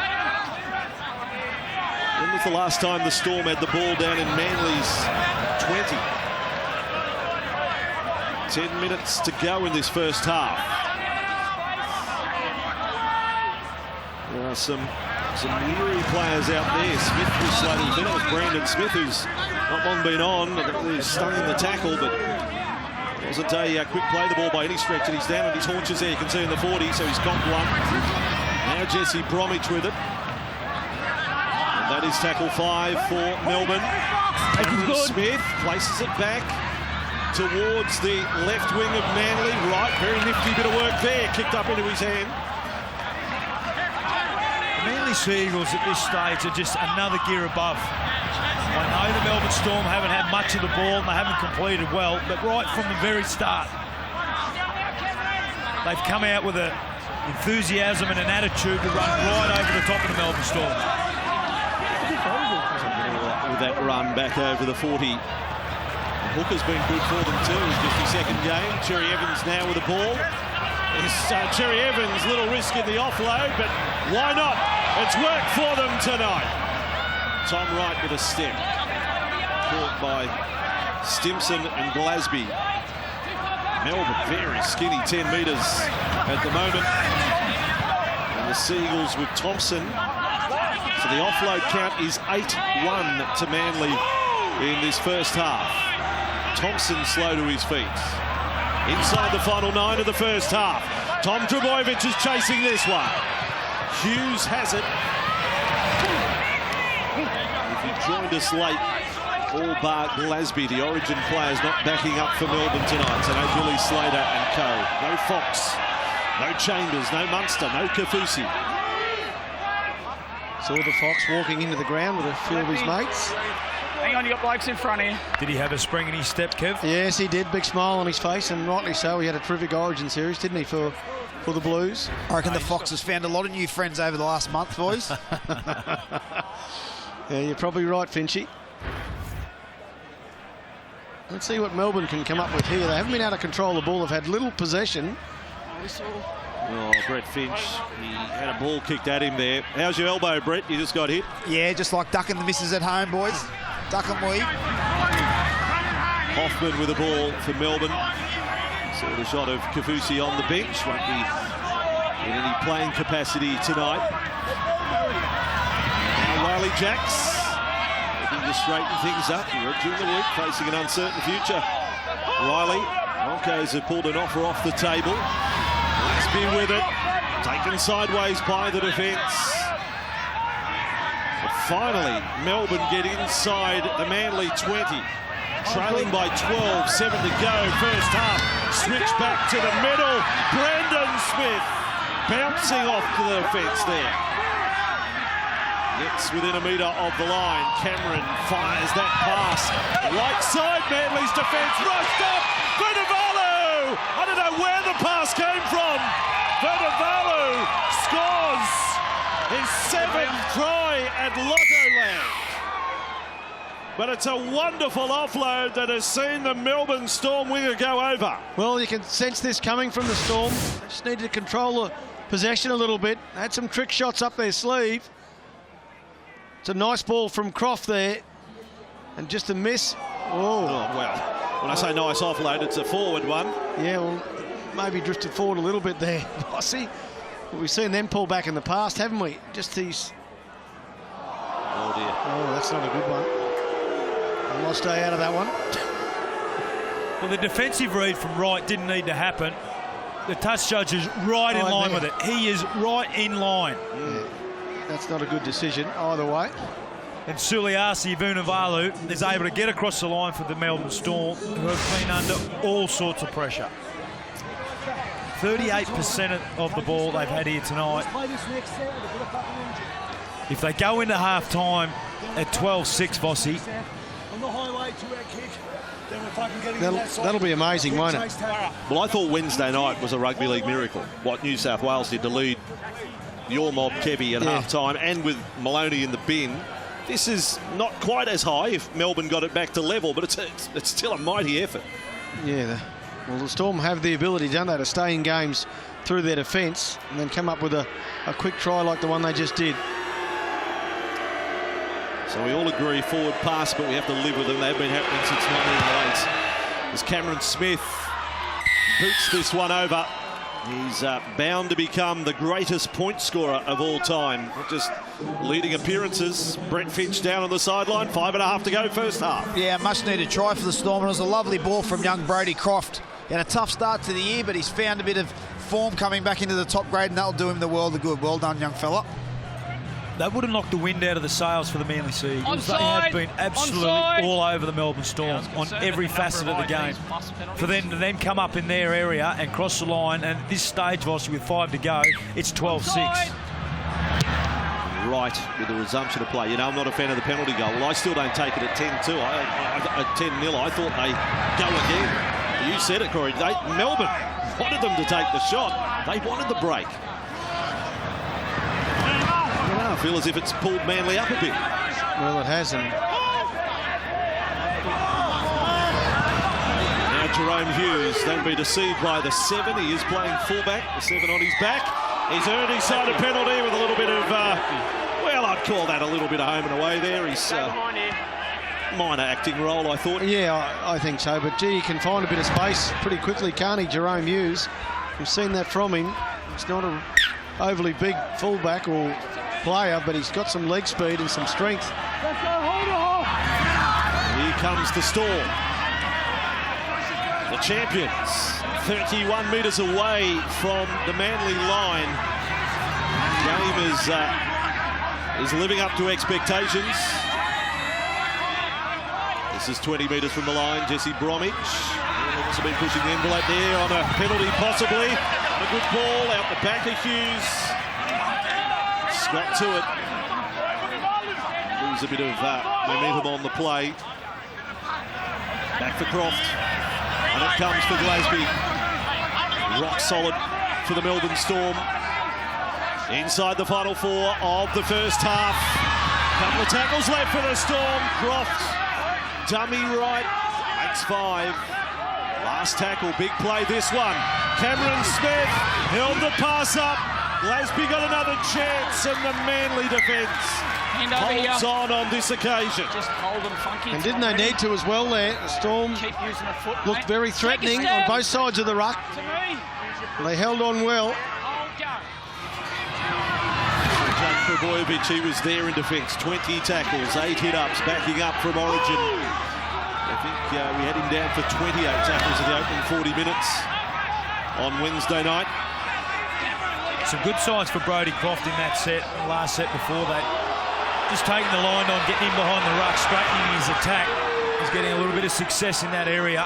When was the last time the Storm had the ball down in Manly's 20? 10 minutes to go in this first half. There are some weary players out there. Smith was slated to finish. Brandon Smith, who's not long been on. He's stung in the tackle, but it wasn't a quick play the ball by any stretch. And he's down on his haunches there. You can see in the 40, so he's got one. Now Jesse Bromwich with it. And that is tackle 5 for Melbourne. Smith places it back towards the left wing of Manly. Right, very nifty bit of work there. Kicked up into his hand. The Manly Seagulls at this stage are just another gear above. I know the Melbourne Storm haven't had much of the ball and they haven't completed well, but right from the very start, they've come out with an enthusiasm and an attitude to run right over the top of the Melbourne Storm. With that run back over the 40. Hooker's been good for them too. It's just his second game. Cherry Evans now with the ball. Cherry Evans, little risk in the offload, but why not? It's worked for them tonight. Tom Wright with a step. Caught by Stimson and Glasby. Melbourne very skinny, 10 metres at the moment. And the Seagulls with Thompson. So the offload count is 8-1 to Manly in this first half. Thompson slow to his feet. Inside the final 9 of the first half. Tom Trbojevic is chasing this one. Hughes has it. If you joined us late, all bar Glasby, the Origin players not backing up for Melbourne tonight. So no Billy Slater and co. No Fox, no Chambers, no Munster, no Kafusi. Saw the Fox walking into the ground with a few of his mates. Hang on, you got blokes in front here. Did he have a spring in his step, Kev? Yes, he did. Big smile on his face, and rightly so. He had a terrific Origin series, didn't he, for the Blues? I reckon the Fox has found a lot of new friends over the last month, boys. Yeah, you're probably right, Finchy. Let's see what Melbourne can come up with here. They haven't been out of control of the ball. They've had little possession. Oh, Brett Finch, he had a ball kicked at him there. How's your elbow, Brett? You just got hit? Yeah, just like ducking the misses at home, boys. Duck and weave. Hoffman with the ball for Melbourne. Saw the shot of Kafusi on the bench. Won't be in any playing capacity tonight. Now Riley Jacks looking to straighten things up. During the week, facing an uncertain future. Riley, Broncos have pulled an offer off the table. Let's be with it. Taken sideways by the defence. But finally, Melbourne get inside the Manly 20. Trailing by 12, 7 to go. First half, switch back to the middle. Brandon Smith bouncing off to the fence there. Gets within a metre of the line. Cameron fires that pass. Right side, Manly's defence rushed up. Vunivalu! I don't know where the pass came from. Vunivalu scores his 7th try at Lottoland. But it's a wonderful offload that has seen the Melbourne Storm winger go over. Well, you can sense this coming from the Storm. They just needed to control the possession a little bit. Had some trick shots up their sleeve. It's a nice ball from Croft there. And just a miss. Oh, well, when I say nice offload, it's a forward one. Yeah, well, maybe drifted forward a little bit there, Bossy. But we've seen them pull back in the past, haven't we? Just these... Oh, dear. Oh, that's not a good one. I'll stay out of that one. Well, the defensive read from Wright didn't need to happen. The touch judge is right in line with it. He is right in line. Yeah. That's not a good decision either way. And Suliasi Vunivalu is able to get across the line for the Melbourne Storm, who have been under all sorts of pressure. 38% of the ball they've had here tonight. If they go into half-time at 12-6, Vossi, On the highway to our kick, then we're fucking getting that side. That'll be amazing, won't it? Well, I thought Wednesday night was a rugby league miracle. What New South Wales did to lead your mob, Kevy, at half-time, and with Maloney in the bin. This is not quite as high if Melbourne got it back to level, but it's still a mighty effort. Yeah, well, the Storm have the ability, don't they, to stay in games through their defence and then come up with a quick try like the one they just did. So we all agree forward pass, but we have to live with them. They've been happening since 1998. As Cameron Smith boots this one over, he's bound to become the greatest point scorer of all time. Not just leading appearances. Brett Finch down on the sideline. 5.5 to go first half. Yeah, much needed try for the Storm. It was a lovely ball from young Brody Croft. He had a tough start to the year, but he's found a bit of form coming back into the top grade, and that'll do him the world of good. Well done, young fella. that would have knocked the wind out of the sails for the Manly Sea Eagles. They Onside. have been absolutely all over the Melbourne Storm on every facet of the game. For them to then come up in their area and cross the line, and at this stage, obviously with 5 to go, it's 12-6. Right with the resumption of play. You know, I'm not a fan of the penalty goal. Well, I still don't take it at 10-2. At 10-0, I thought they go again. You said it, Corey. Melbourne wanted them to take the shot. They wanted the break. I feel as if it's pulled Manly up a bit. Well, it hasn't. Now Jerome Hughes, don't be deceived by the 7. He is playing fullback. The 7 on his back. He's earned his side of penalty with a little bit of, well, I'd call that a little bit of home and away there. He's minor acting role, I thought. Yeah, I think so. But, gee, he can find a bit of space pretty quickly, can't he, Jerome Hughes? We've seen that from him. He's not an overly big fullback or player, but he's got some leg speed and some strength. Here comes the Storm. The champions, 31 metres away from the Manly line. Game is living up to expectations. This is 20 metres from the line. Jesse Bromwich also been pushing the envelope there on a penalty possibly. On a good ball out the back of Hughes. Scott to it. Lose a bit of momentum on the play. Back for Croft. And it comes for Glasby. Rock solid for the Melbourne Storm. Inside the final 4 of the first half. Couple of tackles left for the Storm. Croft, dummy right, makes 5. Last tackle, big play this one. Cameron Smith held the pass up. Glasby got another chance, and the Manly defence holds on this occasion. Just hold them funky. And didn't they need to as well there? The Storm looked very threatening on both sides of the ruck. They held on well. Jack Trebojevic, he was there in defence. 20 tackles, 8 hit-ups, backing up from Origin. I think we had him down for 28 tackles in the opening 40 minutes on Wednesday night. Some good signs for Brody Croft in that set, last set before that. Just taking the line on, getting him behind the ruck, straightening his attack. He's getting a little bit of success in that area.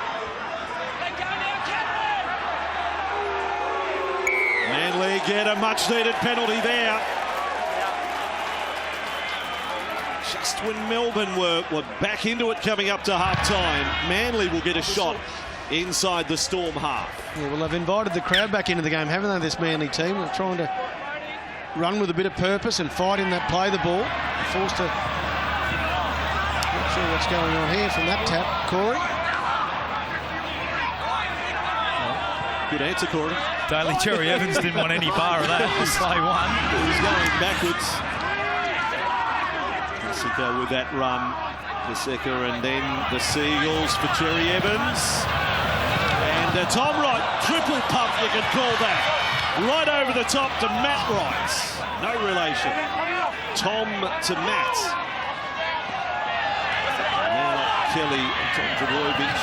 Manly get a much-needed penalty there. Just when Melbourne were back into it coming up to half-time, Manly will get a shot inside the Storm half. Yeah, well, they've invited the crowd back into the game, haven't they, this Manly team? They're trying to run with a bit of purpose and fight in that play the ball. Forced to... Not sure what's going on here from that tap, Corey. Good answer, Corey. Daly Cherry Evans didn't want any bar of that. Just play one. He was going backwards. Kasika with that run. Kasika and then the Seagulls for Cherry Evans. And Tom Wright, triple pump you could call that. Right over the top to Matt Wright. No relation. Tom to Matt. Now Kelly and Tom Trebojevic.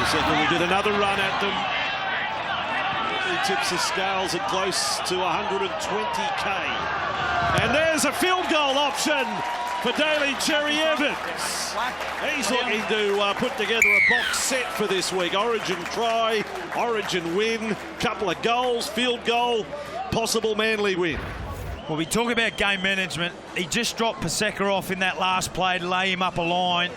Kasika will get another run at them. He tips the scales at close to 120k. And there's a field goal option for Daly Cherry Evans. He's looking to put together a box set for this week. Origin try, Origin win, couple of goals, field goal, possible Manly win. Well, we talk about game management. He just dropped Paseka off in that last play to lay him up a line.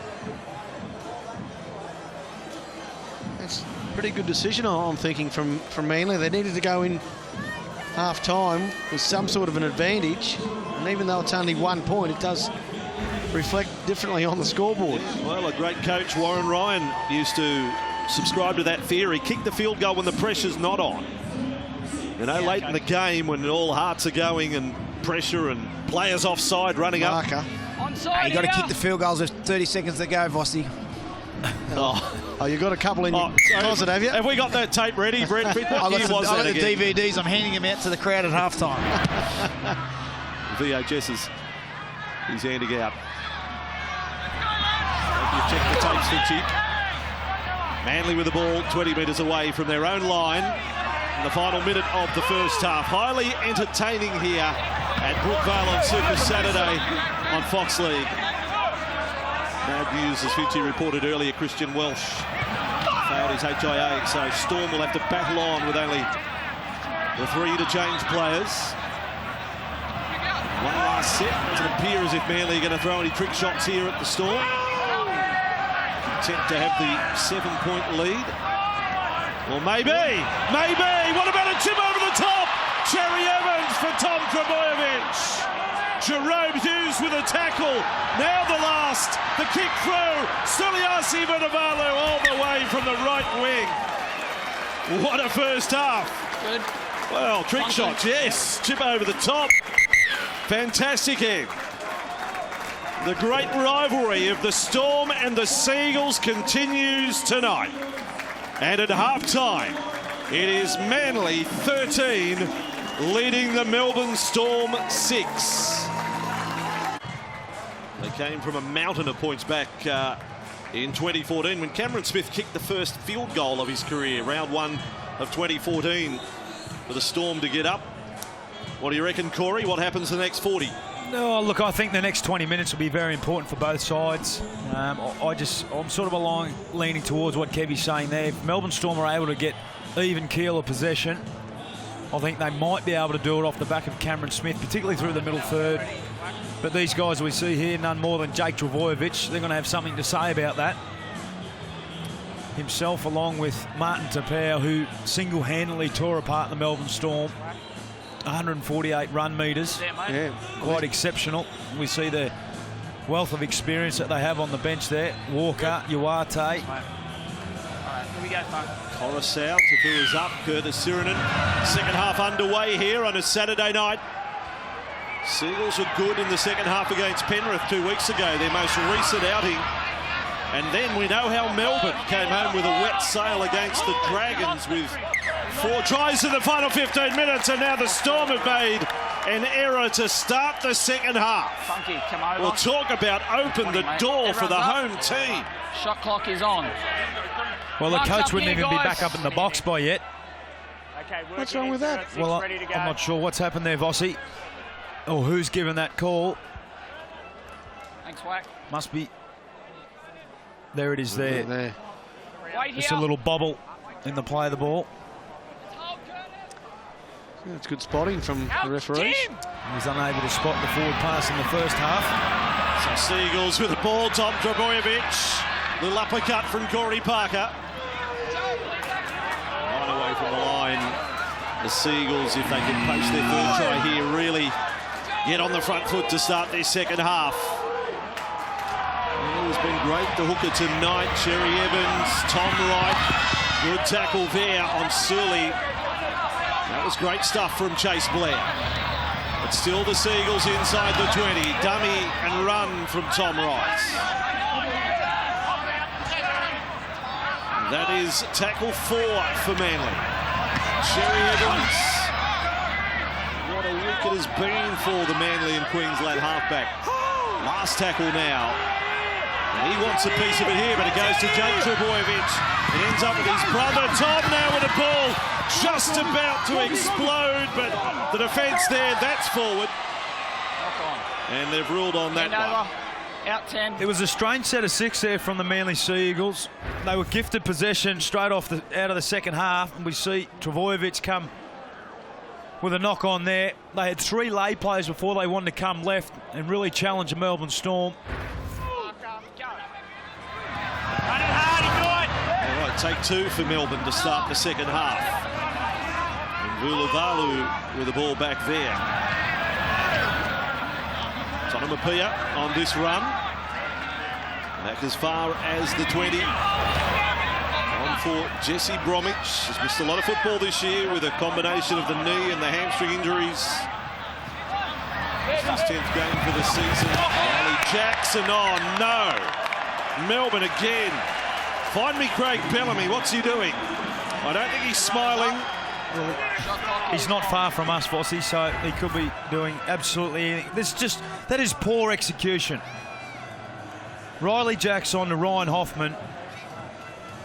It's a pretty good decision, I'm thinking, from Manly. They needed to go in half-time with some sort of an advantage. And even though it's only 1 point, it does reflect differently on the scoreboard. Well, a great coach, Warren Ryan, used to subscribe to that theory. Kick the field goal when the pressure's not on. You know, late in the game when all hearts are going and pressure and players offside running Marker. up. Hey, you got to kick the field goals with 30 seconds to go, Vossi. Oh, you got a couple in your closet, have you? Have we got that tape ready, Brett? What year was that I got the again? DVDs. I'm handing them out to the crowd at halftime. VHS is he's handing out. You check the tapes, Finchie. Manly with the ball 20 metres away from their own line. In the final minute of the first half. Highly entertaining here at Brookvale on Super Saturday on Fox League. Bad news, as Finchie reported earlier, Christian Welsh failed his HIA, so Storm will have to battle on with only the 3 to change players. One last set. It doesn't appear as if Manly are going to throw any trick shots here at the Storm. Content to have the 7-point lead. Well, maybe. What about a chip over the top? Cherry Evans for Tom Trebojevic. Jerome Hughes with a tackle. Now the last. The kick through. Suliasi Vunivalu all the way from the right wing. What a first half. Good. Well, trick shots, yes. Chip over the top. Fantastic end. The great rivalry of the Storm and the Seagulls continues tonight. And at half-time, it is Manly 13, leading the Melbourne Storm 6. They came from a mountain of points back in 2014 when Cameron Smith kicked the first field goal of his career, round 1 of 2014, for the Storm to get up. What do you reckon, Corey? What happens the next 40? No, look, I think the next 20 minutes will be very important for both sides. I'm sort of leaning towards what Kevy's saying there. If Melbourne Storm are able to get even keel of possession, I think they might be able to do it off the back of Cameron Smith, particularly through the middle third. But these guys we see here, none more than Jake Trebojevic, they're going to have something to say about that. Himself, along with Martin Tapau, who single-handedly tore apart the Melbourne Storm. 148 run metres, quite exceptional. We see the wealth of experience that they have on the bench there. Walker, Uarte. All right, here we go, folks. Coruscant, Tapu is up, Curtis Sirinen. Second half underway here on a Saturday night. Seagulls were good in the second half against Penrith 2 weeks ago, their most recent outing. And then we know how Melbourne came home with a wet sail against the Dragons with 4 tries in the final 15 minutes, and now the Storm have made an error to start the second half. Funky, come over. We'll talk about open the door for the home team. Shot clock is on. Well, the Mark's coach up wouldn't here, even be guys. back up in the box by yet. Okay, What's wrong with that? Well, I'm not sure what's happened there, Vossi. Or who's given that call. Thanks, Wack. Must be. There it is there. Wait Just here. a little bobble in the play of the ball. It's good spotting from the referees. He was unable to spot the forward pass in the first half. So Seagulls with the ball, Tom Trebojevic. Little uppercut from Corey Parker. Right away from the line. The Seagulls, if they can post their third try here, really get on the front foot to start their second half. It's been great, the hooker tonight. Cherry Evans, Tom Wright. Good tackle there on Surley. That was great stuff from Chase Blair. But still the Seagulls inside the 20. Dummy and run from Tom Wright. That is tackle 4 for Manly. Cherry Evans. What a week it has been for the Manly and Queensland halfback. Last tackle now. And he wants a piece of it here, but it goes to Jake Trebojevic. It ends up with his brother Tom now with a ball just about to explode, but the defence there, that's forward. And they've ruled on that one. Out 10. It was a strange set of 6 there from the Manly Seagulls. They were gifted possession straight off out of the second half, and we see Trebojevic come with a knock on there. They had 3 lay plays before they wanted to come left and really challenge the Melbourne Storm. All right, take 2 for Melbourne to start the second half. And Vulavalu with the ball back there. Tonamapia on this run. Back as far as the 20. On for Jesse Bromwich. Has missed a lot of football this year with a combination of the knee and the hamstring injuries. It's his 10th game for the season. Riley Jackson, oh no. Melbourne again. Find me Craig Bellamy, what's he doing? I don't think he's smiling. He's not far from us, Vossi, so he could be doing absolutely anything. That is poor execution. Riley Jackson to Ryan Hoffman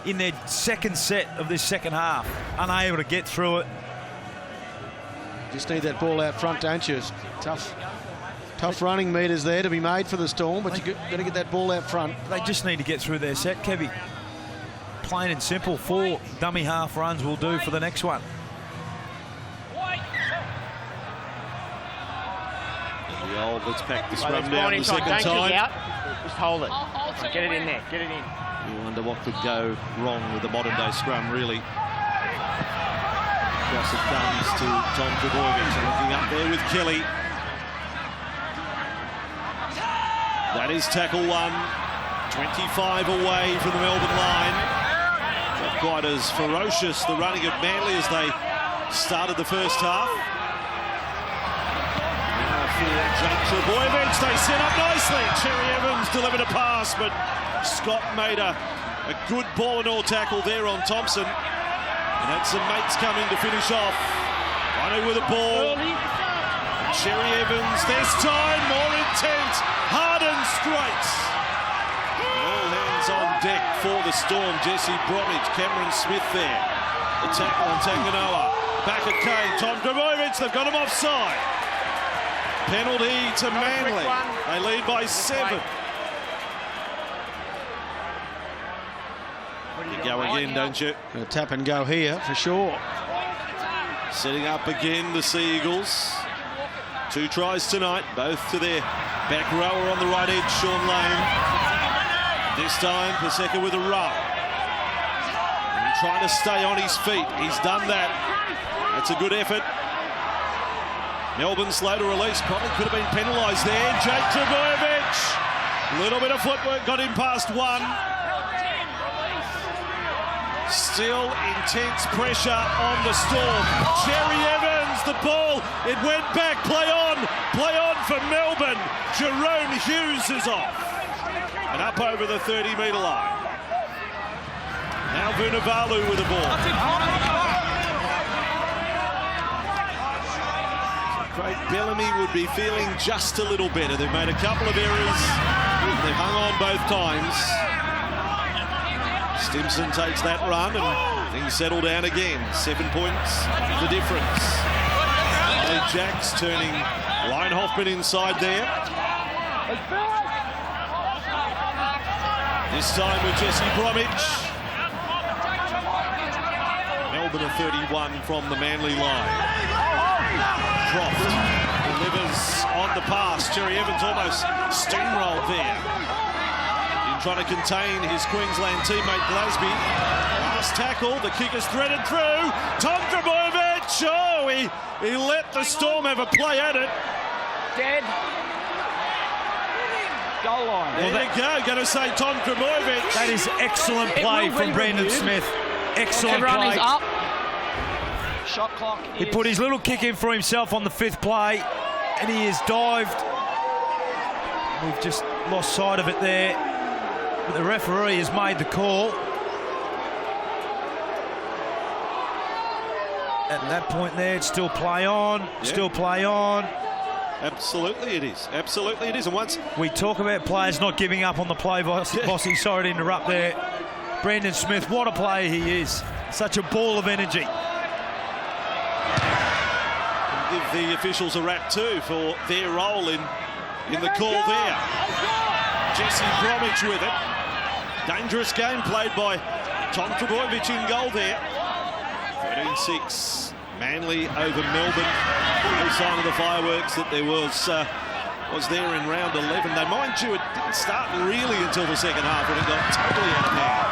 in their second set of this second half, unable to get through it. Just need that ball out front, don't you? It's tough running meters there to be made for the Storm, but you've got to get that ball out front. They just need to get through their set, Kevy. Plain and simple, 4 dummy half runs will do for the next one. The old, let's pack this run down the second time. Just hold it. Get it in there. Get it in. You wonder what could go wrong with the modern-day scrum, really. Cross it comes to Tom Trbojevic, looking up there with Kelly. That is tackle 1. 25 away from the Melbourne line. Not quite as ferocious, the running of Manly, as they started the first half. Trbojevic, they set up nicely. Cherry Evans delivered a pass, but Scott made a good ball and all tackle there on Thompson. And had some mates coming to finish off. Rhino with a ball. Cherry Evans, this time more intent. Hard and straight. All hands on deck for the Storm. Jesse Bromwich, Cameron Smith there. The tackle on Tanganoa. Back at Kane. Tom Trbojevic, they've got him offside. Penalty to Manly. They lead by 7. You go again, don't you? A tap and go here for sure. Setting up again the Sea Eagles. 2 tries tonight, both to their back rower on the right edge, Sean Lane. This time, Paseka with a run. And trying to stay on his feet. He's done that. That's a good effort. Melbourne slow to release, probably could have been penalised there. Jake Trbojevic, a little bit of footwork, got him past 1. Still intense pressure on the Storm. Cherry Evans, the ball, it went back, play on for Melbourne. Jerome Hughes is off. And up over the 30-metre line. Now Vunivalu with the ball. Craig Bellamy would be feeling just a little better. They've made a couple of errors. They've hung on both times. Stimson takes that run and things settle down again. 7 points, the difference. Ollie Jacks turning Ryan Hoffman inside there. This time with Jesse Bromwich. Melbourne are 31 from the Manly line. Croft delivers on the pass. Cherry Evans almost steamrolled there. In trying to contain his Queensland teammate Glasby. Last tackle, the kick is threaded through. Tom Trbojevic, oh, he let the Storm have a play at it. Dead. Goal line. There you go, going to say Tom Trbojevic. That is excellent play from Brendan Smith. Excellent play. Up. Shot clock. He put his little kick in for himself on the 5th play, and he has dived. We've just lost sight of it there, but the referee has made the call. At that point there, it's still play on, still play on. Absolutely it is. Absolutely it is. And once we talk about players not giving up on the play, Bossy, sorry to interrupt there. Brendan Smith, what a player he is. Such a ball of energy. Give the officials a rap too for their role in the call there. Jesse Bromwich with it. Dangerous game played by Tom Trbojevic in goal there. 13-6 Manly over Melbourne. No sign of the fireworks that there was there in round 11. Though, mind you, it didn't start really until the second half when it got totally out of hand.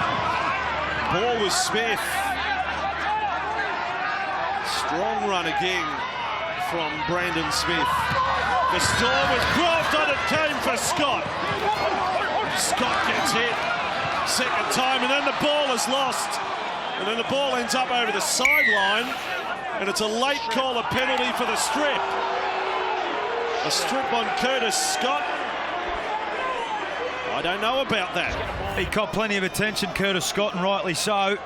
Ball was Smith. Strong run again from Brandon Smith. The Storm with Croft on it, came for Scott. Scott gets hit second time, and then the ball is lost. And then the ball ends up over the sideline, and it's a late call, a penalty for the strip. A strip on Curtis Scott. I don't know about that. He caught plenty of attention, Curtis Scott, and rightly so.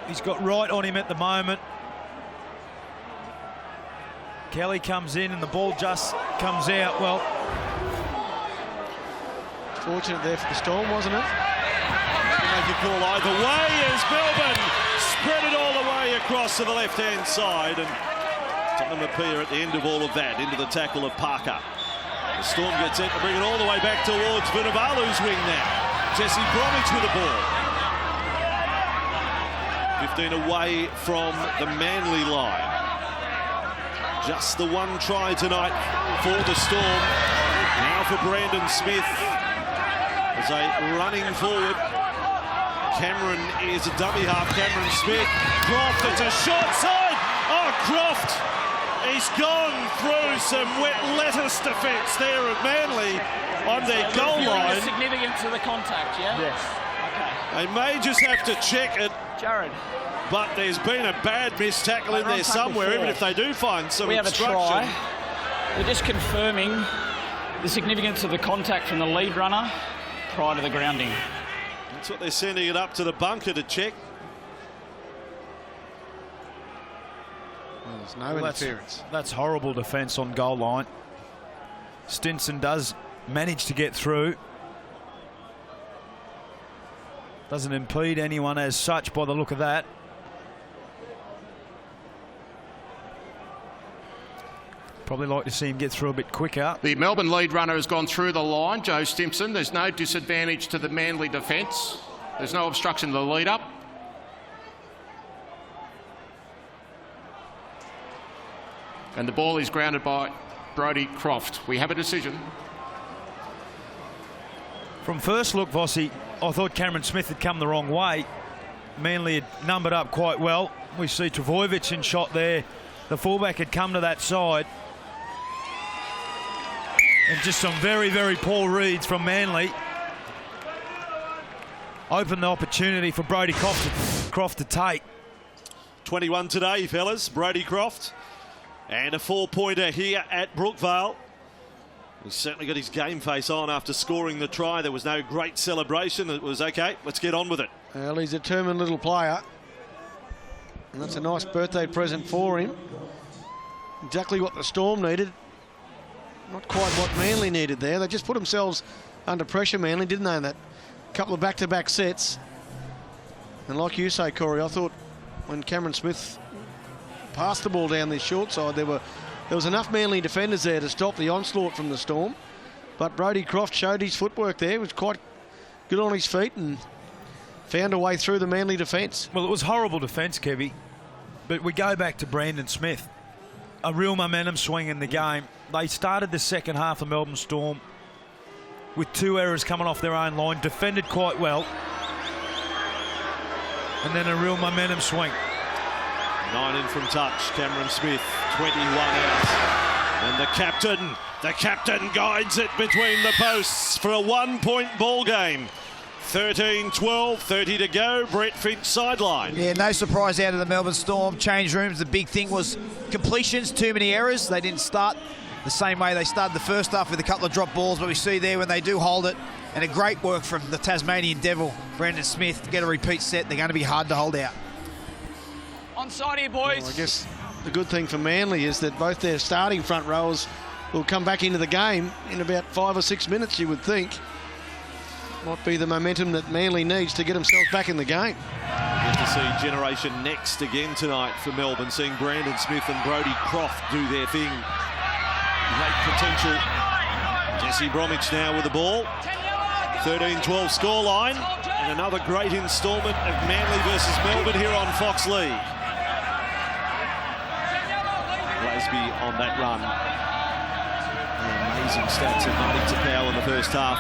He's got right on him at the moment. Kelly comes in and the ball just comes out. Well, fortunate there for the Storm, wasn't it? Make a call either way as Melbourne spread it all the way across to the left-hand side, and Tottenham appear at the end of all of that into the tackle of Parker. The Storm gets it to bring it all the way back towards Vunivalu's wing now. Jesse Bromwich with the ball. 15 away from the Manly line. Just the one try tonight for the Storm. Now for Brandon Smith. As a running forward. Cameron is a dummy half. Cameron Smith. Croft, it's a short side. Oh, Croft. He's gone through some wet lettuce defence there at Manly on their goal line. The significance of the contact, yeah? Yes. Okay. They may just have to check it. Jared. But there's been a bad missed tackle in there somewhere, even if they do find some obstruction. We have a try. We're just confirming the significance of the contact from the lead runner prior to the grounding. That's what they're sending it up to the bunker to check. Well, there's no interference. That's horrible defence on goal line. Stinson does manage to get through. Doesn't impede anyone as such by the look of that. Probably like to see him get through a bit quicker. The Melbourne lead runner has gone through the line, Joe Stimson. There's no disadvantage to the Manly defence. There's no obstruction to the lead-up. And the ball is grounded by Brody Croft. We have a decision. From first look, Vossi, I thought Cameron Smith had come the wrong way. Manly had numbered up quite well. We see Trbojevic in shot there. The fullback had come to that side. And just some very, very poor reads from Manly. Opened the opportunity for Brody Croft to take. 21 today, fellas. Brody Croft. And a 4-pointer here at Brookvale. He's certainly got his game face on after scoring the try. There was no great celebration. It was okay, let's get on with it. Well, he's a determined little player. And that's a nice birthday present for him. Exactly what the Storm needed. Not quite what Manly needed there. They just put themselves under pressure, Manly, didn't they, in that couple of back-to-back sets. And like you say, Corey, I thought when Cameron Smith passed the ball down this short side, there was enough Manly defenders there to stop the onslaught from the Storm. But Brody Croft showed his footwork there. He was quite good on his feet and found a way through the Manly defence. Well, it was horrible defence, Kevy. But we go back to Brandon Smith. A real momentum swing in the game. They started the second half of Melbourne Storm with 2 errors coming off their own line, defended quite well, and then a real momentum swing. 9 in from touch, Cameron Smith, 21 out. And the captain guides it between the posts for a 1-point ball game. 13-12, 30 to go, Brett Finch sideline. Yeah, no surprise out of the Melbourne Storm. Change rooms, the big thing was completions, too many errors. They didn't start the same way they started the first half with a couple of drop balls, but we see there when they do hold it, and a great work from the Tasmanian Devil, Brandon Smith, to get a repeat set. They're going to be hard to hold out. Onside here, boys. Well, I guess the good thing for Manly is that both their starting front rowers will come back into the game in about 5 or 6 minutes, you would think. Might be the momentum that Manly needs to get themselves back in the game. Good to see Generation Next again tonight for Melbourne, seeing Brandon Smith and Brody Croft do their thing. Great potential. Jesse Bromwich now with the ball. 13-12 scoreline. And another great instalment of Manly versus Melbourne here on Fox League. Glasby on that run. Amazing stats of Marty Tapau in the first half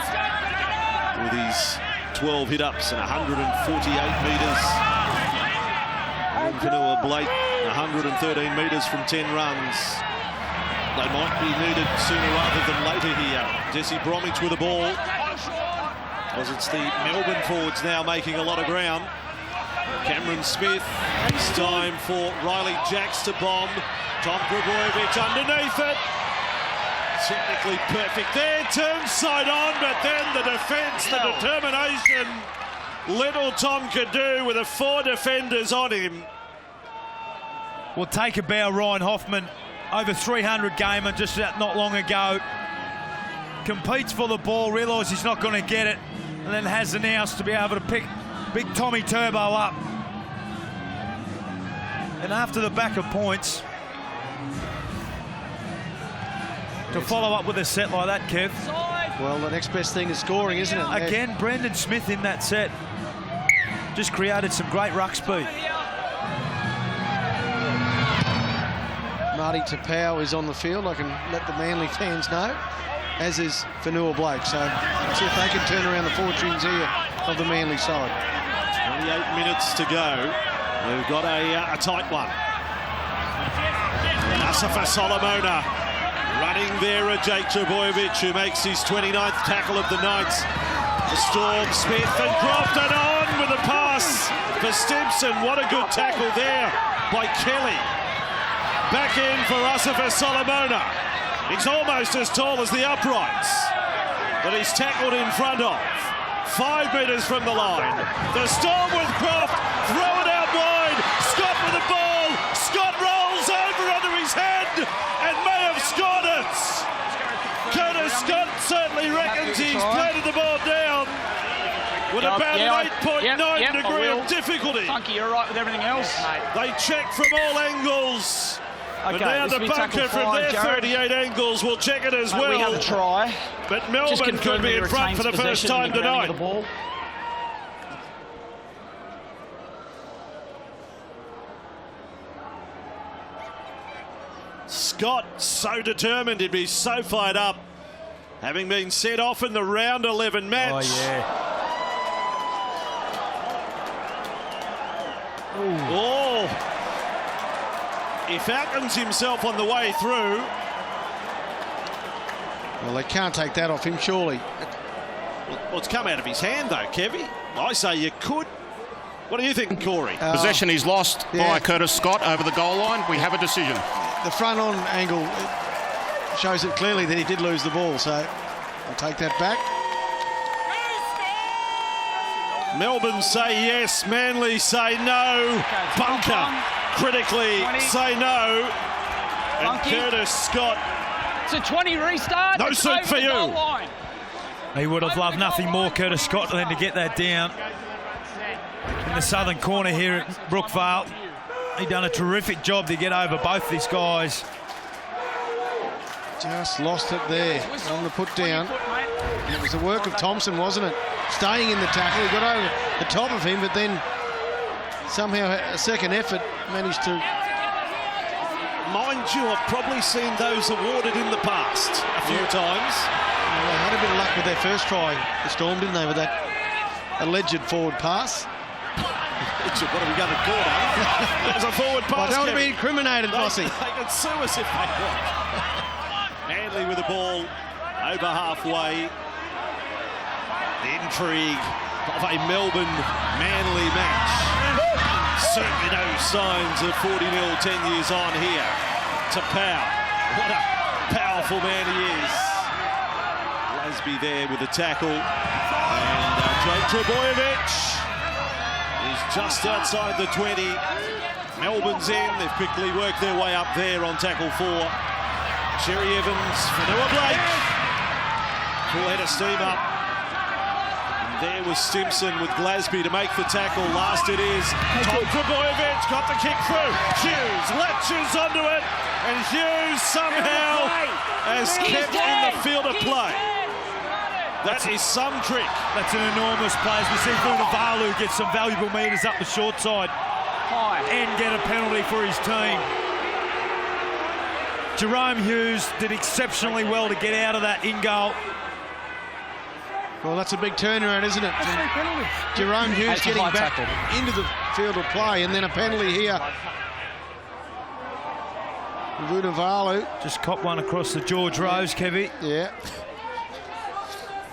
with his 12 hit-ups and 148 metres. And Vanua Blake, 113 metres from 10 runs. They might be needed sooner rather than later here. Jesse Bromwich with the ball. Because it's the Melbourne forwards now making a lot of ground. Cameron Smith, it's time for Riley Jacks to bomb. Tom Grigorjevic underneath it. Technically perfect there, turns side on, but then the defence, the determination. Little Tom could do with the 4 defenders on him. Well, take a bow, Ryan Hoffman, over 300 gamer just not long ago. Competes for the ball, realises he's not going to get it, and then has the nous to be able to pick big Tommy Turbo up. And after the back of points, to follow up with a set like that, Kev. Well, the next best thing is scoring, isn't it? Again, Brendan Smith in that set just created some great ruck speed. Marty Tapau is on the field. I can let the Manly fans know, as is Vanua Blake. So let's see if they can turn around the fortunes here of the Manly side. 28 minutes to go. We've got a tight one. Asifa Solomona running there at Jake Trbojevic, who makes his 29th tackle of the night. The Storm, Smith and Croft, and on with a pass for Stimson. What a good tackle there by Kelly. Back in for Asifa Solomona. He's almost as tall as the uprights that he's tackled in front of. 5 metres from the line. The Storm with Croft, throw it out wide. Scott with the ball. Scott rolls over under his head and may have scored it. Curtis Scott certainly reckons he's planted the ball down with about an 8.9 degree of difficulty. Funky, you're right with everything else. They check from all angles. Okay, but now the bunker from their 38 angles will check it as well. We have a try. But Melbourne could be in front for the first time tonight. Scott so determined, he'd be so fired up, having been set off in the round 11 match. Oh, yeah. Oh. He falcons himself on the way through. Well, they can't take that off him, surely. Well, it's come out of his hand, though, Kevy. I say you could. What do you think, Corey? Possession is lost by Curtis Scott over the goal line. We have a decision. The front-on angle shows it clearly that he did lose the ball, so I'll take that back. Melbourne say yes, Manly say no. Bunker critically say no. And Curtis Scott. It's a 20 restart. No suit for you. He would have loved nothing more, Curtis Scott, than to get that down. In the southern corner here at Brookvale. He done a terrific job to get over both these guys. Just lost it there on the put down. It was the work of Thompson, wasn't it? Staying in the tackle. He got over the top of him, but then somehow a second effort managed to... Mind you, I've probably seen those awarded in the past a few times. Well, they had a bit of luck with their first try, the Storm, didn't they, with that alleged forward pass? What are we going to call that? That was a forward pass. I don't want to be incriminated, Mossy. They can sue us if they want. Manly with the ball over halfway. The intrigue of a Melbourne-Manly match. Certainly no signs of 40-0 10 years on here. Tapau, what a powerful man he is. Glasby there with the tackle. And Jake Trbojevic is just outside the 20. Melbourne's in. They've quickly worked their way up there on tackle 4. Cherry Evans, Vanua Blake. Full head of steam up. There was Stimson with Glasby to make the tackle. Last it is Tom Trbojevic, got the kick through. Hughes latches onto it, and Hughes somehow has kept in the field of play. That is some trick. That's an enormous play. As we see Vunivalu get some valuable metres up the short side and get a penalty for his team. Jerome Hughes did exceptionally well to get out of that in goal. Well, that's a big turnaround, isn't it? Jerome Hughes getting back into the field of play, and then a penalty here. Vunivalu. Just caught one across the George Rose, Kevy. Yeah.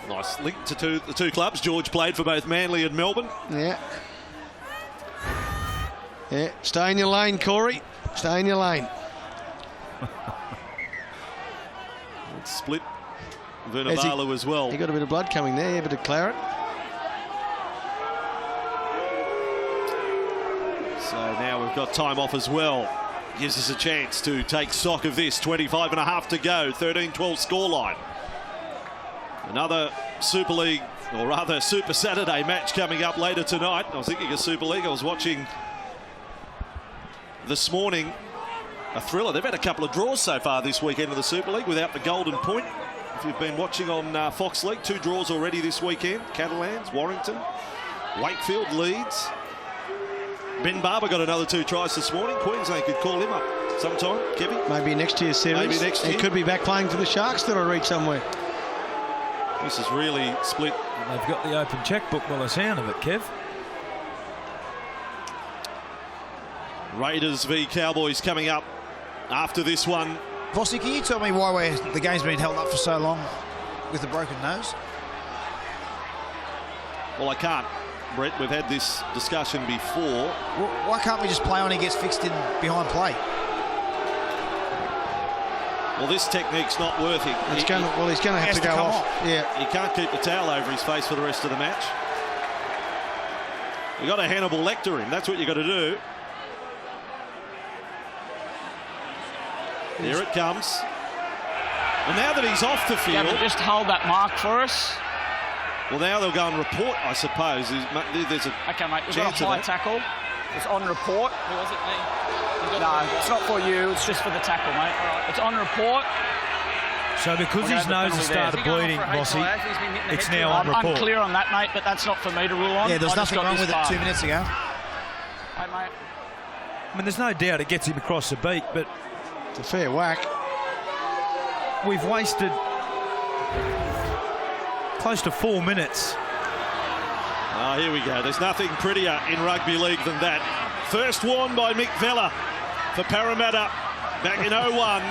Nice link to the two clubs. George played for both Manly and Melbourne. Yeah. Yeah. Stay in your lane, Corey. Stay in your lane. Split Vunivalu as well. He got a bit of blood coming there, a bit of claret. So now we've got time off as well. Gives us a chance to take stock of this. 25 and a half to go. 13-12 scoreline. Another Super League, or rather Super Saturday match coming up later tonight. I was thinking of Super League. I was watching this morning a thriller. They've had a couple of draws so far this weekend of the Super League without the golden point. If you've been watching on Fox League, 2 draws already this weekend. Catalans, Warrington, Wakefield, Leeds. Ben Barber got another 2 tries this morning. Queensland could call him up sometime, Kevin. Maybe next year's series. Maybe next year. He could be back playing for the Sharks that I read somewhere. This is really split. And they've got the open checkbook by the sound of it, Kev. Raiders v Cowboys coming up after this one. Vossi, can you tell me why the game's been held up for so long with the broken nose? Well, I can't, Brett. We've had this discussion before. Why can't we just play on he gets fixed in behind play? Well, this technique's not working. He's going to have to go off. Yeah. He can't keep the towel over his face for the rest of the match. You've got to Hannibal Lecter him. That's what you've got to do. Here it comes. And now that he's off the field... Yeah, just hold that mark for us. Well, now they'll go and report, I suppose. There's a okay, mate, we've got a high tackle. It's on report. Who was it, mate? No, it's not for you. It's just for the tackle, mate. It's on report. So because his nose has started bleeding, Bossy, it's now on I'm report. unclear on that, mate, but that's not for me to rule on. Yeah, there's nothing wrong with it 2 minutes ago. Hey, mate. I mean, there's no doubt it gets him across the beak, but it's a fair whack. We've wasted close to 4 minutes. Oh, here we go. There's nothing prettier in rugby league than that. First warned by Mick Vella for Parramatta back in 01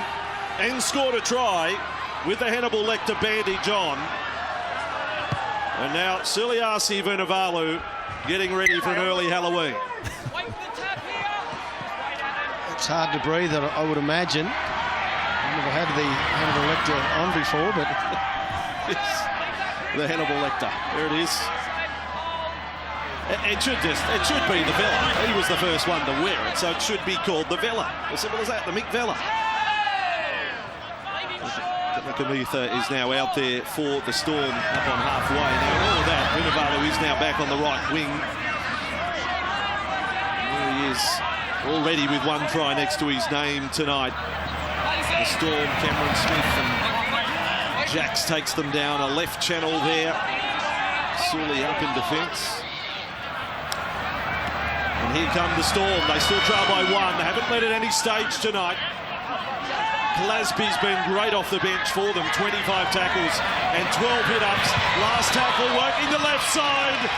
and scored a try with the Hannibal Lecter bandage on. And now Suliasi Vunivalu getting ready for an early Halloween. It's hard to breathe, I would imagine. I've never had the Hannibal Lecter on before, but... It's the Hannibal Lecter. There it is. It should be the Vella. He was the first one to wear it, so it should be called the Vella. As simple as that, the Mick Vella. Kamitha is now out there for the Storm up on halfway. Now, all of that, Vunivalu is now back on the right wing. There he is, already with 1 try next to his name tonight. The Storm, Cameron Smith and Jacks takes them down a left channel there. Sully up in defence. And here come the Storm. They still trail by 1. They haven't led at any stage tonight. Glasby's been great off the bench for them. 25 tackles and 12 hit-ups. Last tackle working the left side.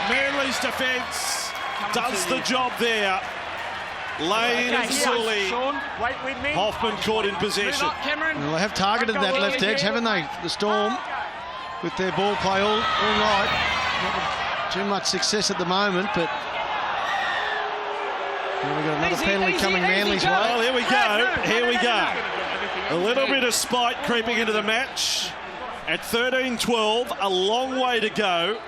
Manly's defence does the job there. Lane and Sully. Hoffman caught in possession. Well, they have targeted that left edge, haven't they? The Storm with their ball play all night. Not too much success at the moment, but we've got another penalty coming Manly's way. Well, here we go. Here we go. A little bit of spite creeping into the match. At 13-12, a long way to go.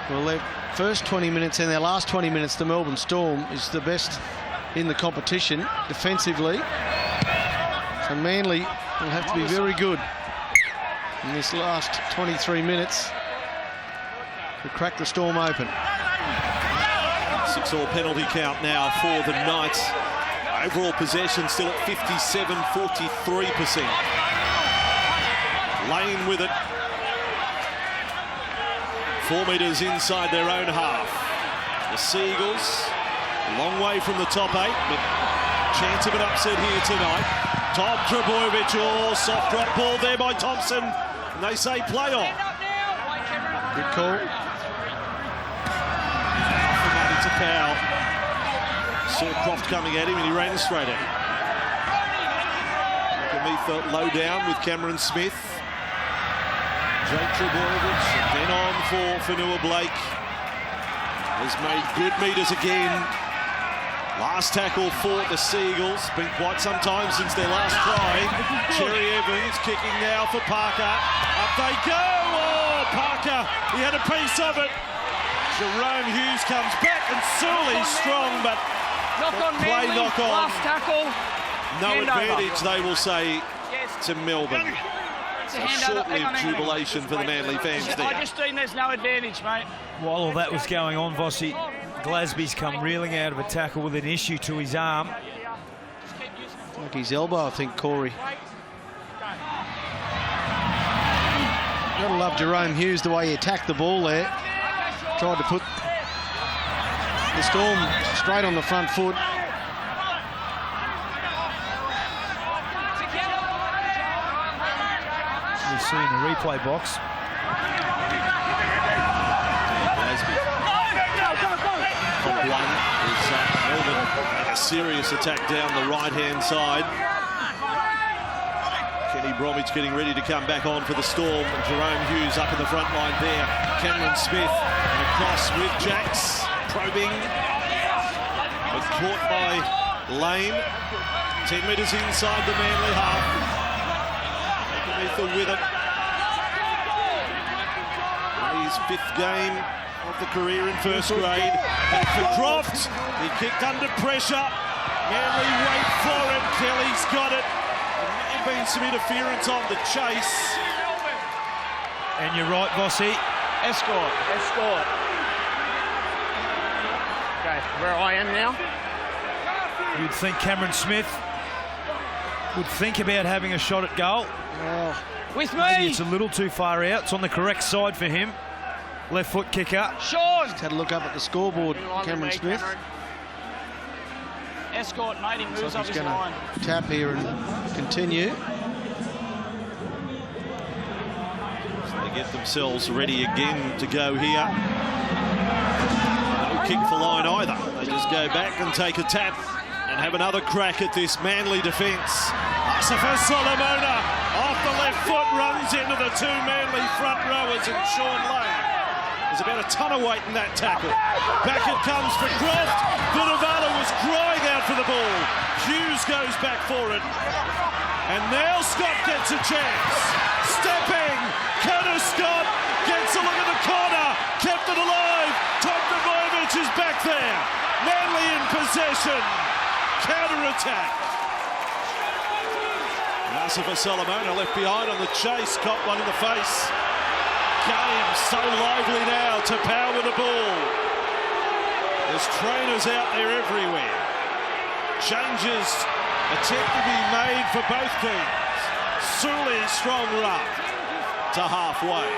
Well, their first 20 minutes and their last 20 minutes, the Melbourne Storm is the best in the competition defensively. So Manly will have to be very good in this last 23 minutes to crack the Storm open. 6-all penalty count now for the Knights. Overall possession still at 57-43%. Lane with it. 4 metres inside their own half. The Seagulls, a long way from the top 8, but chance of an upset here tonight. Tom Trebojevic, soft drop ball there by Thompson, and they say play on. Good call. It's a foul. Saw Croft coming at him and he ran straight at him. Underneath low down with Cameron Smith. Jake Trebojevic, then on for Fanua Blake. Has made good meters again. Last tackle for the Seagulls. Been quite some time since their last try. Cherry Evans kicking now for Parker. Up they go. Oh, Parker, he had a piece of it. Jerome Hughes comes back and Sully's strong, but play knock on. Last tackle. No advantage, they will say, to Melbourne. A short-lived jubilation for the Manly fans there. I just think there's no advantage, mate. While all that was going on, Vossi, Glasby's come reeling out of a tackle with an issue to his arm. Like his elbow, I think, Corey. Gotta love Jerome Hughes, the way he attacked the ball there. Tried to put the Storm straight on the front foot. We see in the replay box. One is Melbourne had a serious attack down the right-hand side. Kenny Bromwich getting ready to come back on for the Storm. And Jerome Hughes up in the front line there. Cameron Smith and across with Jacks. Probing. Was caught by Lane. 10 metres inside the Manly half. Underneath the Witham. His 5th game of the career in first grade. And for Croft, he kicked under pressure. Manly wait for it. Kelly's got it. There may have been some interference on the chase. And you're right, Vossi. Escort. Okay, where I am now. You'd think Cameron Smith would think about having a shot at goal. Oh, With Maybe me. it's a little too far out. It's on the correct side for him. Left foot kicker. Sean. just had a look up at the scoreboard, Cameron Smith. Escort, mate. He moves Looks up like he's his going line. to tap here and continue. So they get themselves ready again to go here. No kick for line either. They just go back and take a tap and have another crack at this Manly defence. Asifa Solomona off the left foot, runs into the 2 Manly front rowers and Sean Lane. There's about a ton of weight in that tackle. Back it comes for Croft. Vunivalu was crying out for the ball. Hughes goes back for it. And now Scott gets a chance. Stepping. Curtis Scott gets a look at the corner. Kept it alive. Tom Trebojevic is back there. Manly in possession. Counter-attack. Asifa Solomona left behind on the chase. Caught one in the face. Game so lively now to power the ball. There's trainers out there everywhere. Changes attempt to be made for both teams. Sully's strong run to halfway.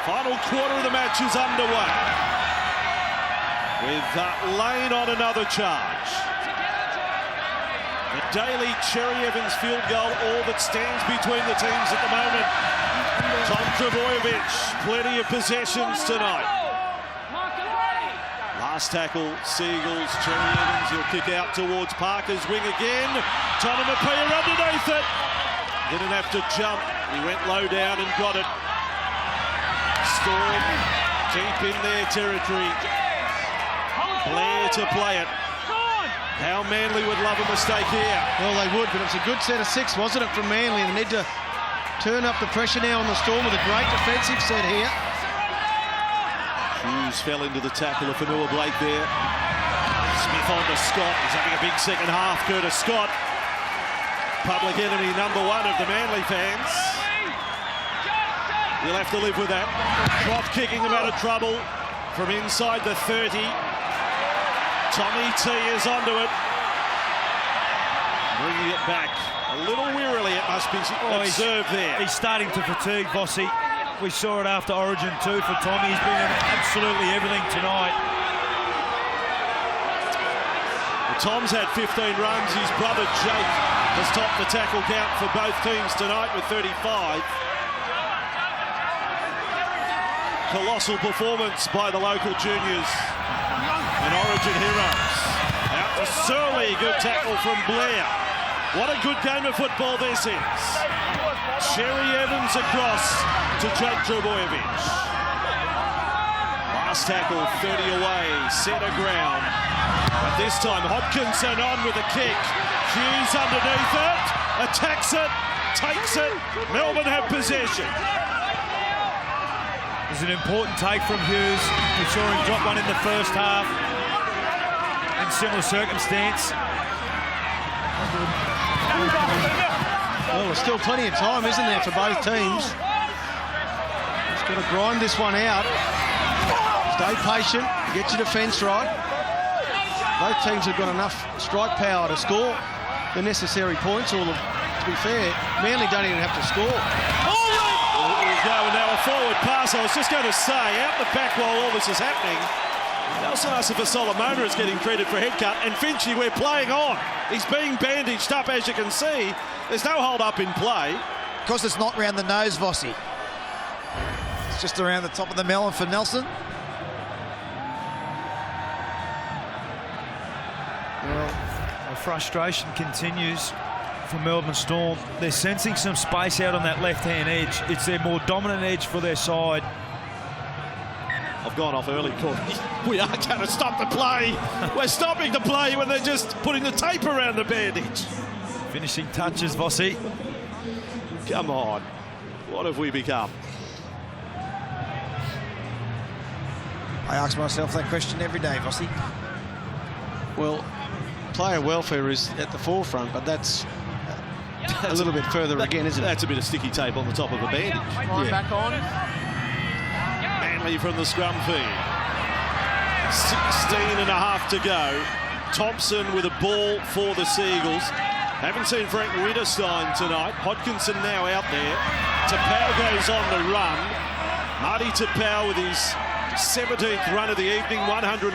Final quarter of the match is underway. With Lane on another charge. The Daly Cherry Evans field goal, all that stands between the teams at the moment. Tom Trebojevic, plenty of possessions tonight. Last tackle, Seagulls, Cherry Evans, he'll kick out towards Parker's wing again. Tonamapia underneath it. Didn't have to jump, he went low down and got it. Storm deep in their territory. Blair to play it. How Manly would love a mistake here. Well, they would, but it was a good set of 6, wasn't it, from Manly? And they need to turn up the pressure now on the Storm with a great defensive set here. Hughes fell into the tackle of Fanua Blake there. Smith on to Scott. He's having a big second half. Curtis Scott, public enemy number 1 of the Manly fans. You'll have to live with that. Croft kicking him out of trouble from inside the 30. Tommy T is onto it. Bringing it back. A little wearily, it must be observed there. He's starting to fatigue, Vossi. We saw it after Origin too for Tommy. He's been in absolutely everything tonight. Tom's had 15 runs. His brother Jake has topped the tackle count for both teams tonight with 35. Colossal performance by the local juniors and Origin heroes. Out to Surly, good tackle from Blair. What a good game of football this is. Cherry Evans across to Jake Trebojevic. Last tackle, 30 away, centre ground. But this time Hodkinson on with a kick. Hughes underneath it, attacks it, takes it. Melbourne have possession. It was an important take from Hughes. We saw him drop one in the first half in similar circumstance. Well, there's still plenty of time, isn't there, for both teams? Just got to grind this one out. Stay patient, get your defence right. Both teams have got enough strike power to score the necessary points. To be fair, Manly don't even have to score. Here we go, and now a forward pass. I was just going to say, out the back while all this is happening, Nelson for Solomona is getting treated for a head cut, and Finchy, we're playing on. He's being bandaged up, as you can see. There's no hold up in play. Because it's not round the nose, Vossi. It's just around the top of the melon for Nelson. Well, the frustration continues for Melbourne Storm. They're sensing some space out on that left-hand edge. It's their more dominant edge for their side. I've gone off early, Court. We are going to stop the play. We're stopping the play when they're just putting the tape around the bandage. Finishing touches, Vossi. Come on. What have we become? I ask myself that question every day, Vossi. Well, player welfare is at the forefront, but that's a little bit further again, isn't it? That's a bit of sticky tape on the top of a bandage. Line back on. Manly from the scrum field. 16 and a half to go. Thompson with a ball for the Seagulls. Haven't seen Frank Wittgenstein tonight. Hodkinson now out there. Tapau goes on the run. Marty Tapau with his 17th run of the evening, 189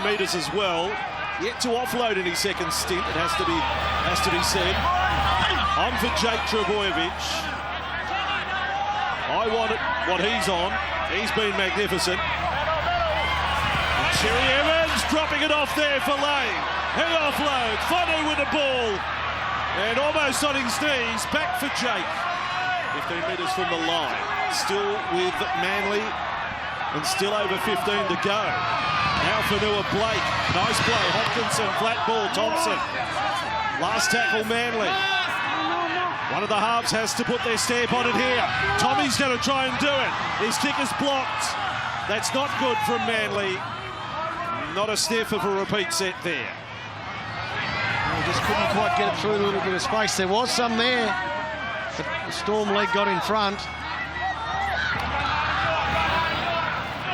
metres as well. Yet to offload in his second stint, it has to be said. On for Jake Trebojevic. I want it, what he's on. He's been magnificent. And Cherry Evans dropping it off there for Lane. He offloads. Fonu with the ball. And almost on his knees. Back for Jake. 15 metres from the line. Still with Manly. And still over 15 to go. Now for Noah Blake. Nice play. Hodkinson, flat ball. Thompson. Last tackle, Manly. One of the halves has to put their stamp on it here. Tommy's going to try and do it. His kick is blocked. That's not good from Manly. Not a sniff of a repeat set there. Well, just couldn't quite get it through a little bit of space. There was some there, but the Storm leg got in front.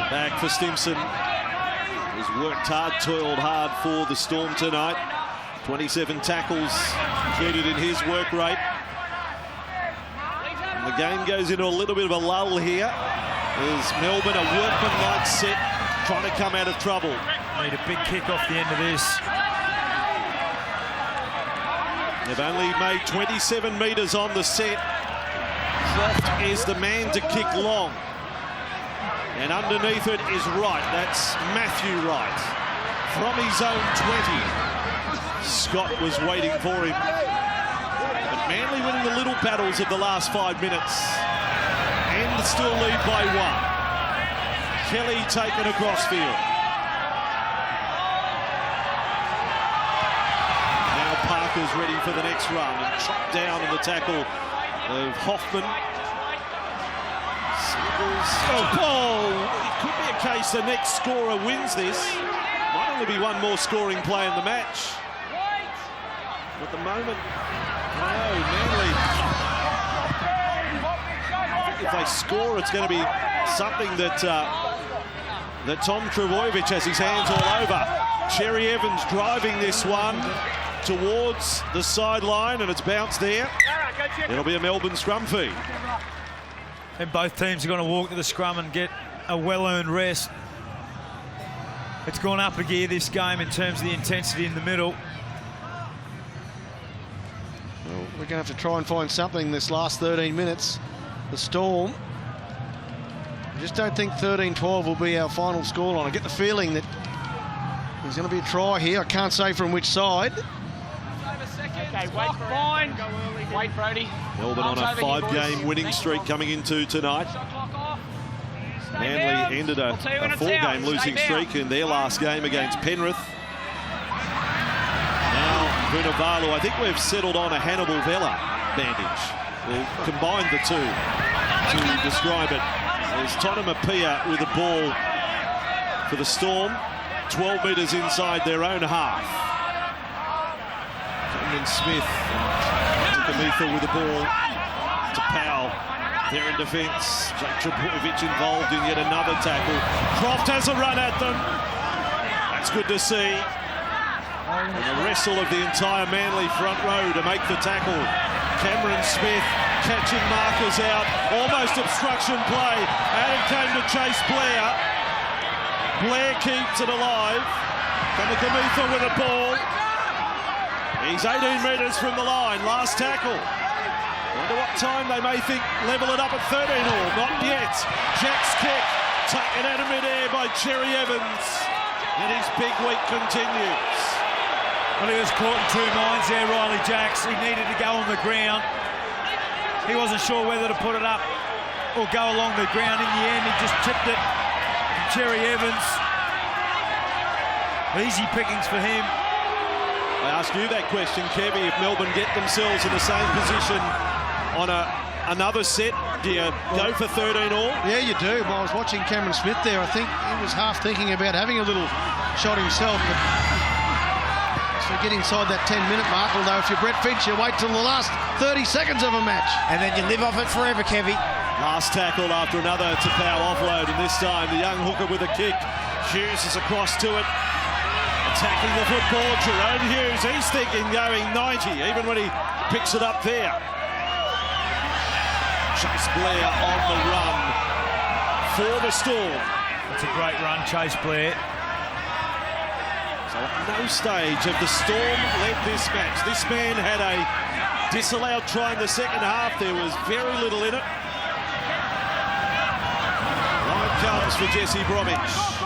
Back for Stimson. He's worked hard, toiled hard for the Storm tonight. 27 tackles included in his work rate. And the game goes into a little bit of a lull here as Melbourne, a workmanlike set, trying to come out of trouble. Need a big kick off the end of this. They've only made 27 metres on the set. Croft is the man to kick long. And underneath it is Wright. That's Matthew Wright. From his own 20. Scott was waiting for him. But Manly winning the little battles of the last 5 minutes. And still lead by 1. Kelly taken across field. Now Parker's ready for the next run and chopped down in the tackle of Hoffman. Oh, it could be a case the next scorer wins this. Might only be one more scoring play in the match. At the moment, no, Manly. If they score, it's going to be something that Tom Trebojevic has his hands all over. Cherry Evans driving this one towards the sideline, and it's bounced there. It'll be a Melbourne scrum feed. And both teams are going to walk to the scrum and get a well-earned rest. It's gone up a gear this game in terms of the intensity in the middle. Well, we're going to have to try and find something this last 13 minutes. The Storm. I just don't think 13-12 will be our final scoreline. I get the feeling that there's going to be a try here. I can't say from which side. Okay, wait, fine. Wait, Brody. Melbourne on a 5-game winning streak coming into tonight. Manly ended a 4-game losing streak in their last game against Penrith. Now Vunivalu, I think we've settled on a Hannibal Vella bandage. We'll combine the two to describe it. There's Tonamapia with the ball for the Storm, 12 metres inside their own half. Cameron Smith and Kamitha with the ball to Powell. They're in defence. Jake Trbojevic involved in yet another tackle. Croft has a run at them. That's good to see. And the wrestle of the entire Manly front row to make the tackle. Cameron Smith catching markers out. Almost obstruction play. Adam came to chase Blair. Blair keeps it alive. Kamitha with the ball. He's 18 metres from the line. Last tackle. Wonder what time they may think level it up at 13-all. Not yet. Jack's kick taken out of mid-air by Cherry Evans. And his big week continues. Well, he was caught in two minds there, Riley Jacks. He needed to go on the ground. He wasn't sure whether to put it up or go along the ground. In the end, he just tipped it. Cherry Evans. Easy pickings for him. I ask you that question, Kevy. If Melbourne get themselves in the same position on another set, do you go for 13-all? Yeah, you do. Well, I was watching Cameron Smith there. I think he was half thinking about having a little shot himself. But so get inside that 10-minute mark, although if you're Brett Finch, you wait till the last 30 seconds of a match. And then you live off it forever, Kevy. Last tackle after another Tapau offload, and this time the young hooker with a kick. Hughes is across to it. Attacking the football, Jerome Hughes, he's thinking going 90, even when he picks it up there. Chase Blair on the run for the Storm. It's a great run, Chase Blair. So at no stage have the Storm led this match. This man had a disallowed try in the second half. There was very little in it. Line comes for Jesse Bromwich.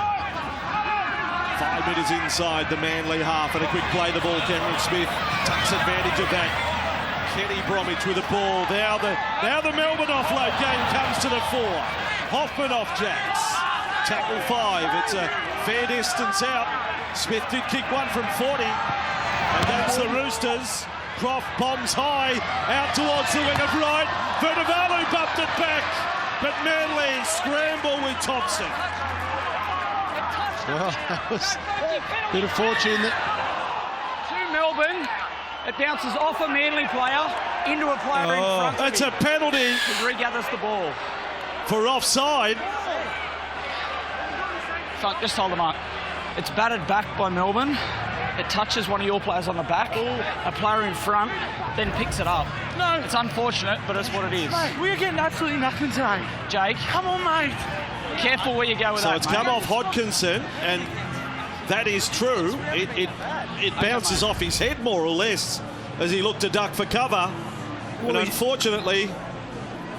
5 metres inside the Manly half, and a quick play the ball. Cameron Smith takes advantage of that. Kenny Bromwich with the ball. Now the Melbourne offload game comes to the fore. Hoffman off Jacks. Tackle 5. It's a fair distance out. Smith did kick one from 40 against the Roosters. Croft bombs high out towards the wing of right. Vunivalu bumped it back, but Manly scramble with Thompson. Well, that was a bit of fortune that... To Melbourne, it bounces off a Manly player into a player in front of That's him. a penalty. He regathers the ball. For offside. So just hold the mark. It's batted back by Melbourne. It touches one of your players on the back. A player in front then picks it up. No. It's unfortunate, but it's what it is. Mate, we're getting absolutely nothing today. Jake, Come on, mate. careful where you go with So that, it's mate. come off Hodkinson, and that is true. It bounces off his head more or less as he looked to duck for cover. And unfortunately,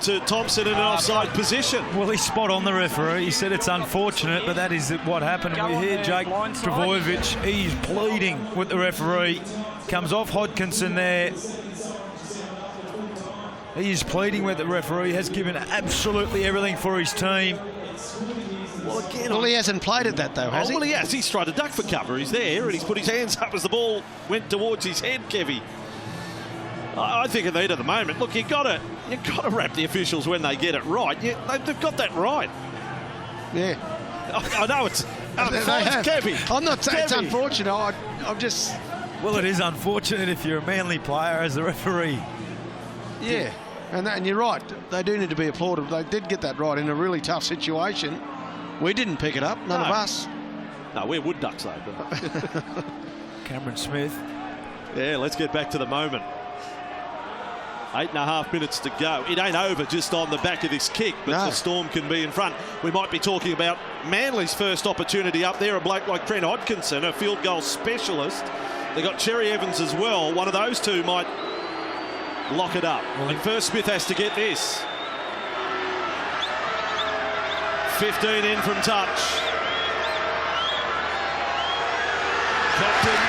to Thompson in an offside position. Well, he's spot on, the referee. He said it's unfortunate, but that is what happened. Go We on hear there, Jake blindside. Trbojevic. He's pleading with the referee. Comes off Hodkinson there. He is pleading with the referee. Has given absolutely everything for his team. Well, again, Well, he hasn't played at that, though, has he? Well, he has. He's tried to duck for cover. He's there, and he's put his hands up as the ball went towards his head, Kevy. I think of that at the moment. Look, you've got to wrap the officials when they get it right. They've got that right. Yeah. I know it's Kevy. I'm not saying it's Kevy. unfortunate. I'm just... Well, it is unfortunate if you're a Manly player as the referee. Yeah. And you're right. They do need to be applauded. They did get that right in a really tough situation. We didn't pick it up. None of us. No, we're wood ducks, though. But Cameron Smith. yeah, let's get back to the moment. 8.5 minutes to go. It ain't over just on the back of this kick, but the Storm can be in front. We might be talking about Manly's first opportunity up there, a bloke like Trent Hodkinson, a field goal specialist. They got Cherry Evans as well. One of those two might lock it up. And first Smith has to get this. 15 in from touch.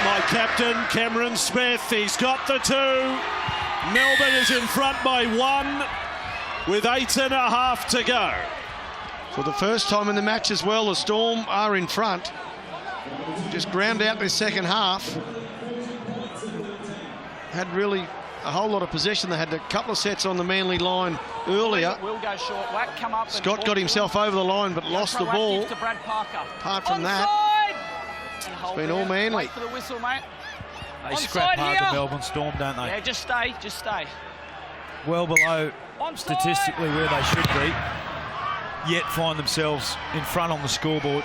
My captain, Cameron Smith, he's got the 2. Melbourne is in front by 1 with 8.5 to go. For the first time in the match as well, the Storm are in front. Just ground out this second half. Had really a whole lot of possession. They had a couple of sets on the Manly line earlier. Will go short. Whack, come up. Scott got himself over the line but lost the ball. To Brad Parker. Apart from that, it's been all Manly. Wait for the whistle, mate. They scrap hard the Melbourne Storm, don't they? Yeah, just stay, just stay. Well below statistically where they should be, yet find themselves in front on the scoreboard.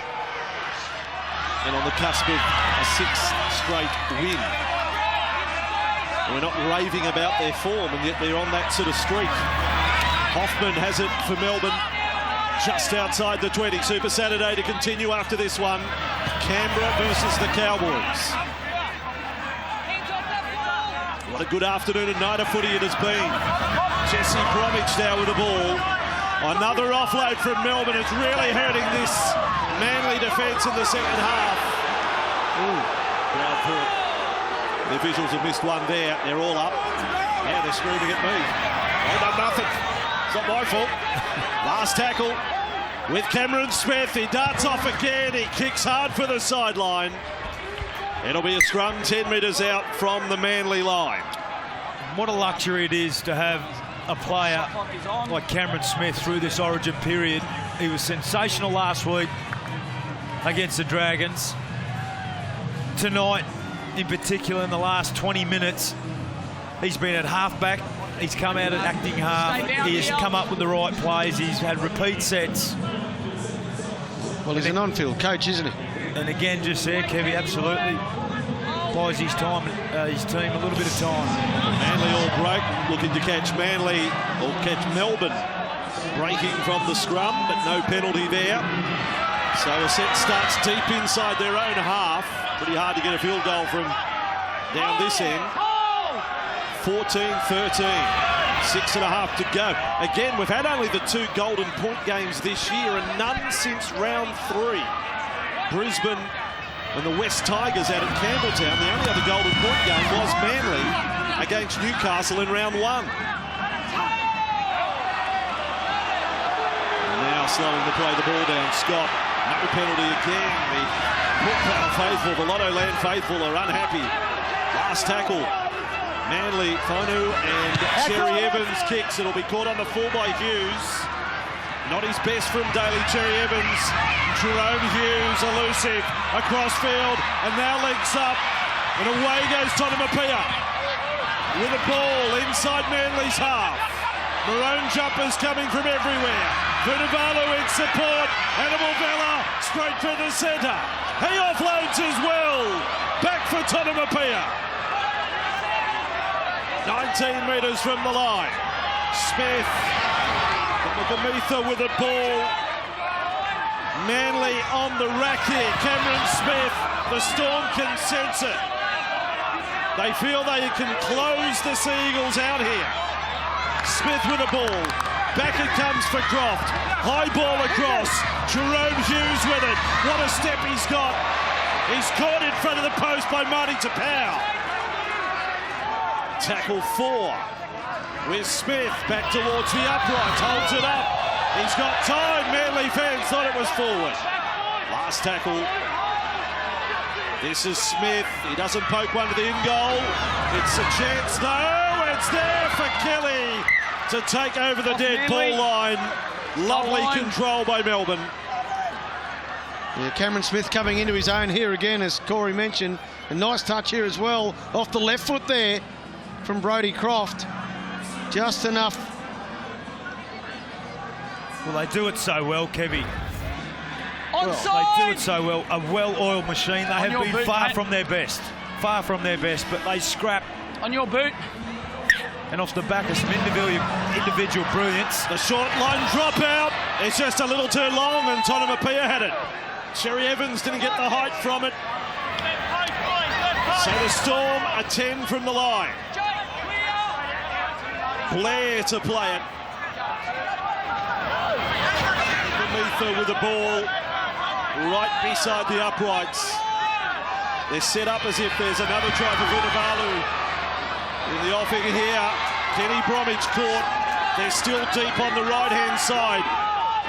And on the cusp of a 6th straight win. We're not raving about their form, and yet they're on that sort of streak. Hoffman has it for Melbourne, just outside the 20. Super Saturday to continue after this one. Canberra versus the Cowboys. What a good afternoon and night of footy it has been. Jesse Bromwich now with the ball. Another offload from Melbourne. It's really hurting this Manly defence in the second half. Crowd thought the officials have missed one there. They're all up. Yeah, they're screaming at me. I've done nothing. It's not my fault. Last tackle with Cameron Smith. He darts off again. He kicks hard for the sideline. It'll be a scrum 10 metres out from the Manly line. What a luxury it is to have a player like Cameron Smith through this Origin period. He was sensational last week against the Dragons. Tonight, in particular, in the last 20 minutes, he's been at halfback. He's come out at acting half. He has come up with the right plays. He's had repeat sets. Well, he's an on-field coach, isn't he? And again, just there, Kevy absolutely buys his time, his team a little bit of time. Manly all break, looking to catch Manly, or catch Melbourne breaking from the scrum, but no penalty there. So a set starts deep inside their own half. Pretty hard to get a field goal from down this end. 14-13, 6.5 to go. Again, we've had only the 2 golden point games this year and none since round 3. Brisbane and the West Tigers out at Campbelltown. The only other golden point game was Manly against Newcastle in round 1. Now slowing to play the ball down. Scott, no penalty again. The Brookvale faithful, the Lotto Land faithful are unhappy. Last tackle. Manly, Fonu and Cherry Evans kicks. It'll be caught on the full by Hughes. Not his best from Daly. Cherry Evans. Jerome Hughes, elusive, across field, and now legs up, and away goes Tonomapia with a ball inside Manly's half. Maroon jumpers coming from everywhere. Vunivalu in support, Hannibal Vella straight for the centre. He offloads as well. Back for Tonomapia. 19 metres from the line. Smith, Gamitha with a ball. Manly on the rack here. Cameron Smith, the Storm can sense it. They feel they can close the Seagulls out here. Smith with a ball. Back it comes for Croft. High ball across. Jerome Hughes with it. What a step he's got. He's caught in front of the post by Marty Tapau. Tackle 4 with Smith back towards the upright. Holds it up. He's got time. Manly fans thought it was forward. Last tackle. This is Smith. He doesn't poke one to the in goal. It's a chance. No, it's there for Kelly to take over the dead ball line. Lovely control by Melbourne. Yeah, Cameron Smith coming into his own here again, as Corey mentioned. A nice touch here as well. Off the left foot there from Brody Croft. Just enough. Well, they do it so well, Kevy. Onside! They do it so well. A well-oiled machine. They have been far from their best. Far from their best, but they scrap. On your boot. and off the back of some individual brilliance. The short line drop out. It's just a little too long, and Tonomapia had it. Cherry Evans didn't get the height from it. So the Storm a 10 from the line. Blair to play it. Beneath her with the ball, right beside the uprights. They're set up as if there's another try for Vunivalu. In the offing here, Kenny Bromwich caught. They're still deep on the right-hand side.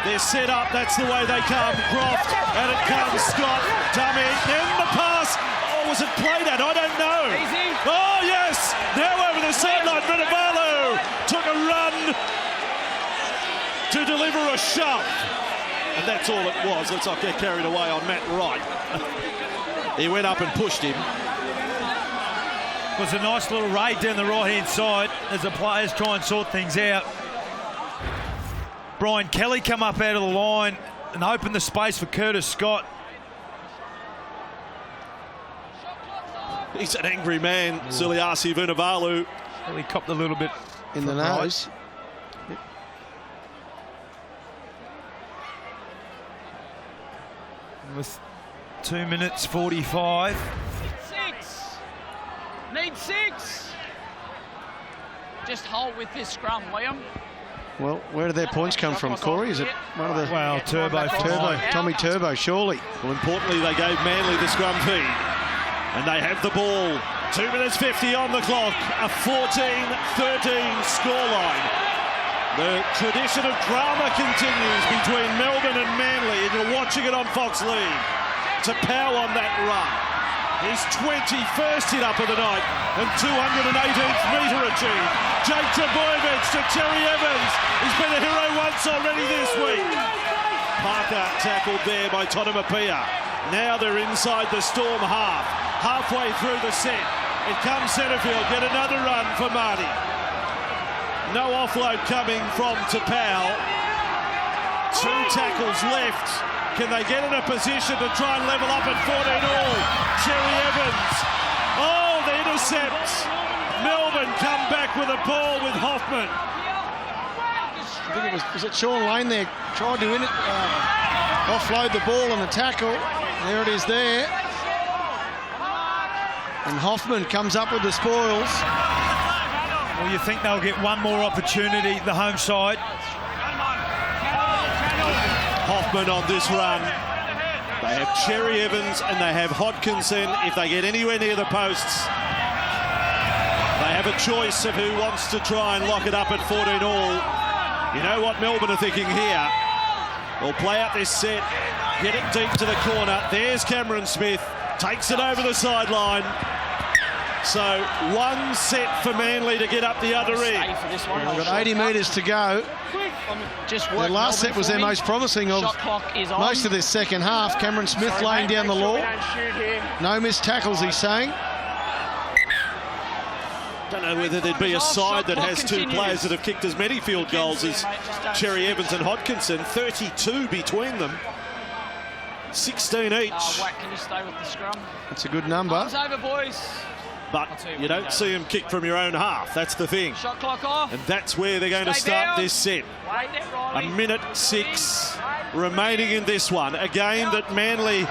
They're set up, that's the way they come. Croft, and it comes Scott. Dummy, then the pass. Oh, was it played at? I don't know. Easy. Oh, yes! Now over the sideline, Vunivalu took a run to deliver a shove. And that's all it was. Let's not get carried away on Matt Wright. He went up and pushed him. It was a nice little raid down the right-hand side as the players try and sort things out. Brian Kelly come up out of the line and opened the space for Curtis Scott. He's an angry man, Suliasi Vunivalu. Well, he copped a little bit in the nose. Yep. With 2 minutes 45. Need 6. Just hold with this scrum, Liam. Well, where do their points come from, Corey? Is it one of the... Well, Turbo, Tommy Turbo, surely. Well, importantly, they gave Manly the scrum feed. And they have the ball. 2 minutes 50 on the clock. A 14-13 scoreline. The tradition of drama continues between Melbourne and Manly, and you're watching it on Fox League. To Powell on that run. His 21st hit up of the night and 218th metre achieved. Jake Trbojevic to Cherry Evans. He's been a hero once already this week. Parker tackled there by Tonomapia. Now they're inside the Storm half. Halfway through the set. It comes centrefield. Get another run for Marty. No offload coming from Tapau. 2 tackles left. Can they get in a position to try and level up at 14-all? Cherry Evans. Oh, the intercept. Melbourne come back with a ball with Hoffman. I think it was it Sean Lane there? Tried to offload the ball on the tackle. There it is there. And Hoffman comes up with the spoils. Well, you think they'll get one more opportunity, the home side. Hoffman on this run. They have Cherry Evans and they have Hodkinson. If they get anywhere near the posts, they have a choice of who wants to try and lock it up at 14-all. You know what Melbourne are thinking here? They'll play out this set, get it deep to the corner. There's Cameron Smith, takes it over the sideline. So 1 set for Manly to get up the other end. They've got 80 metres to go. The last set was their most promising of most of this second half. Cameron Smith laying down the law. No missed tackles, he's saying. Don't know whether there'd be a side that has 2 players that have kicked as many field goals as Cherry Evans and Hodkinson. 32 between them. 16 each. Can you stay with the scrum? That's a good number. It's over, boys. But you don't see them kick from your own half. That's the thing. Shot clock off. And that's where they're going to start this set. A minute 6 remaining in this one. A game that Manly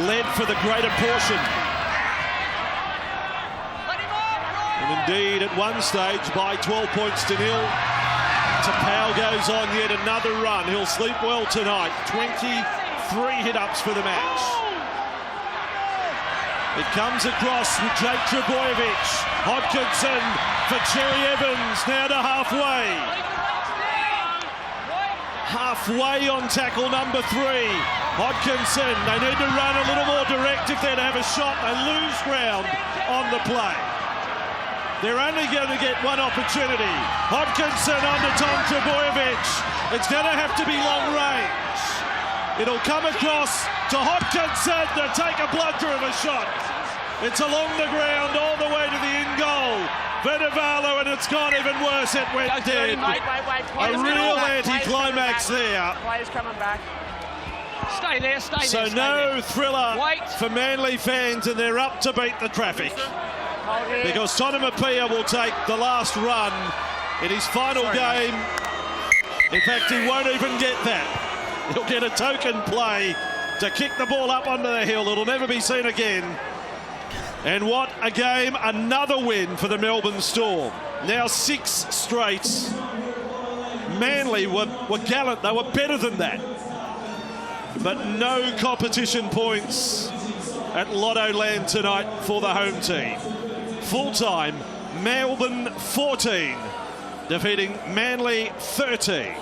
led for the greater portion. And indeed, at one stage, by 12 points to 0. Tapau goes on yet another run. He'll sleep well tonight. 23 hit-ups for the match. It comes across with Jake Trbojevic. Hodkinson for Cherry Evans, now to halfway. Halfway on tackle number 3. Hodkinson, they need to run a little more direct if they're to have a shot. They lose ground on the play. They're only going to get one opportunity. Hodkinson onto Tom Trbojevic. It's going to have to be long range. It'll come across to Hodkinson to take a blunter of a shot. It's along the ground all the way to the in goal. Vunivalu, and it's gone even worse. It went dead. A real anti-climax there. Players coming back. Stay there, stay there. So no thriller for Manly fans, and they're up to beat the traffic. because Tonomapia will take the last run in his final game. In fact, he won't even get that. He'll get a token play to kick the ball up onto the hill. It'll never be seen again. And what a game, another win for the Melbourne Storm. Now 6 straight. Manly were gallant, they were better than that. But no competition points at Lotto Land tonight for the home team. Full time, Melbourne 14, defeating Manly 13.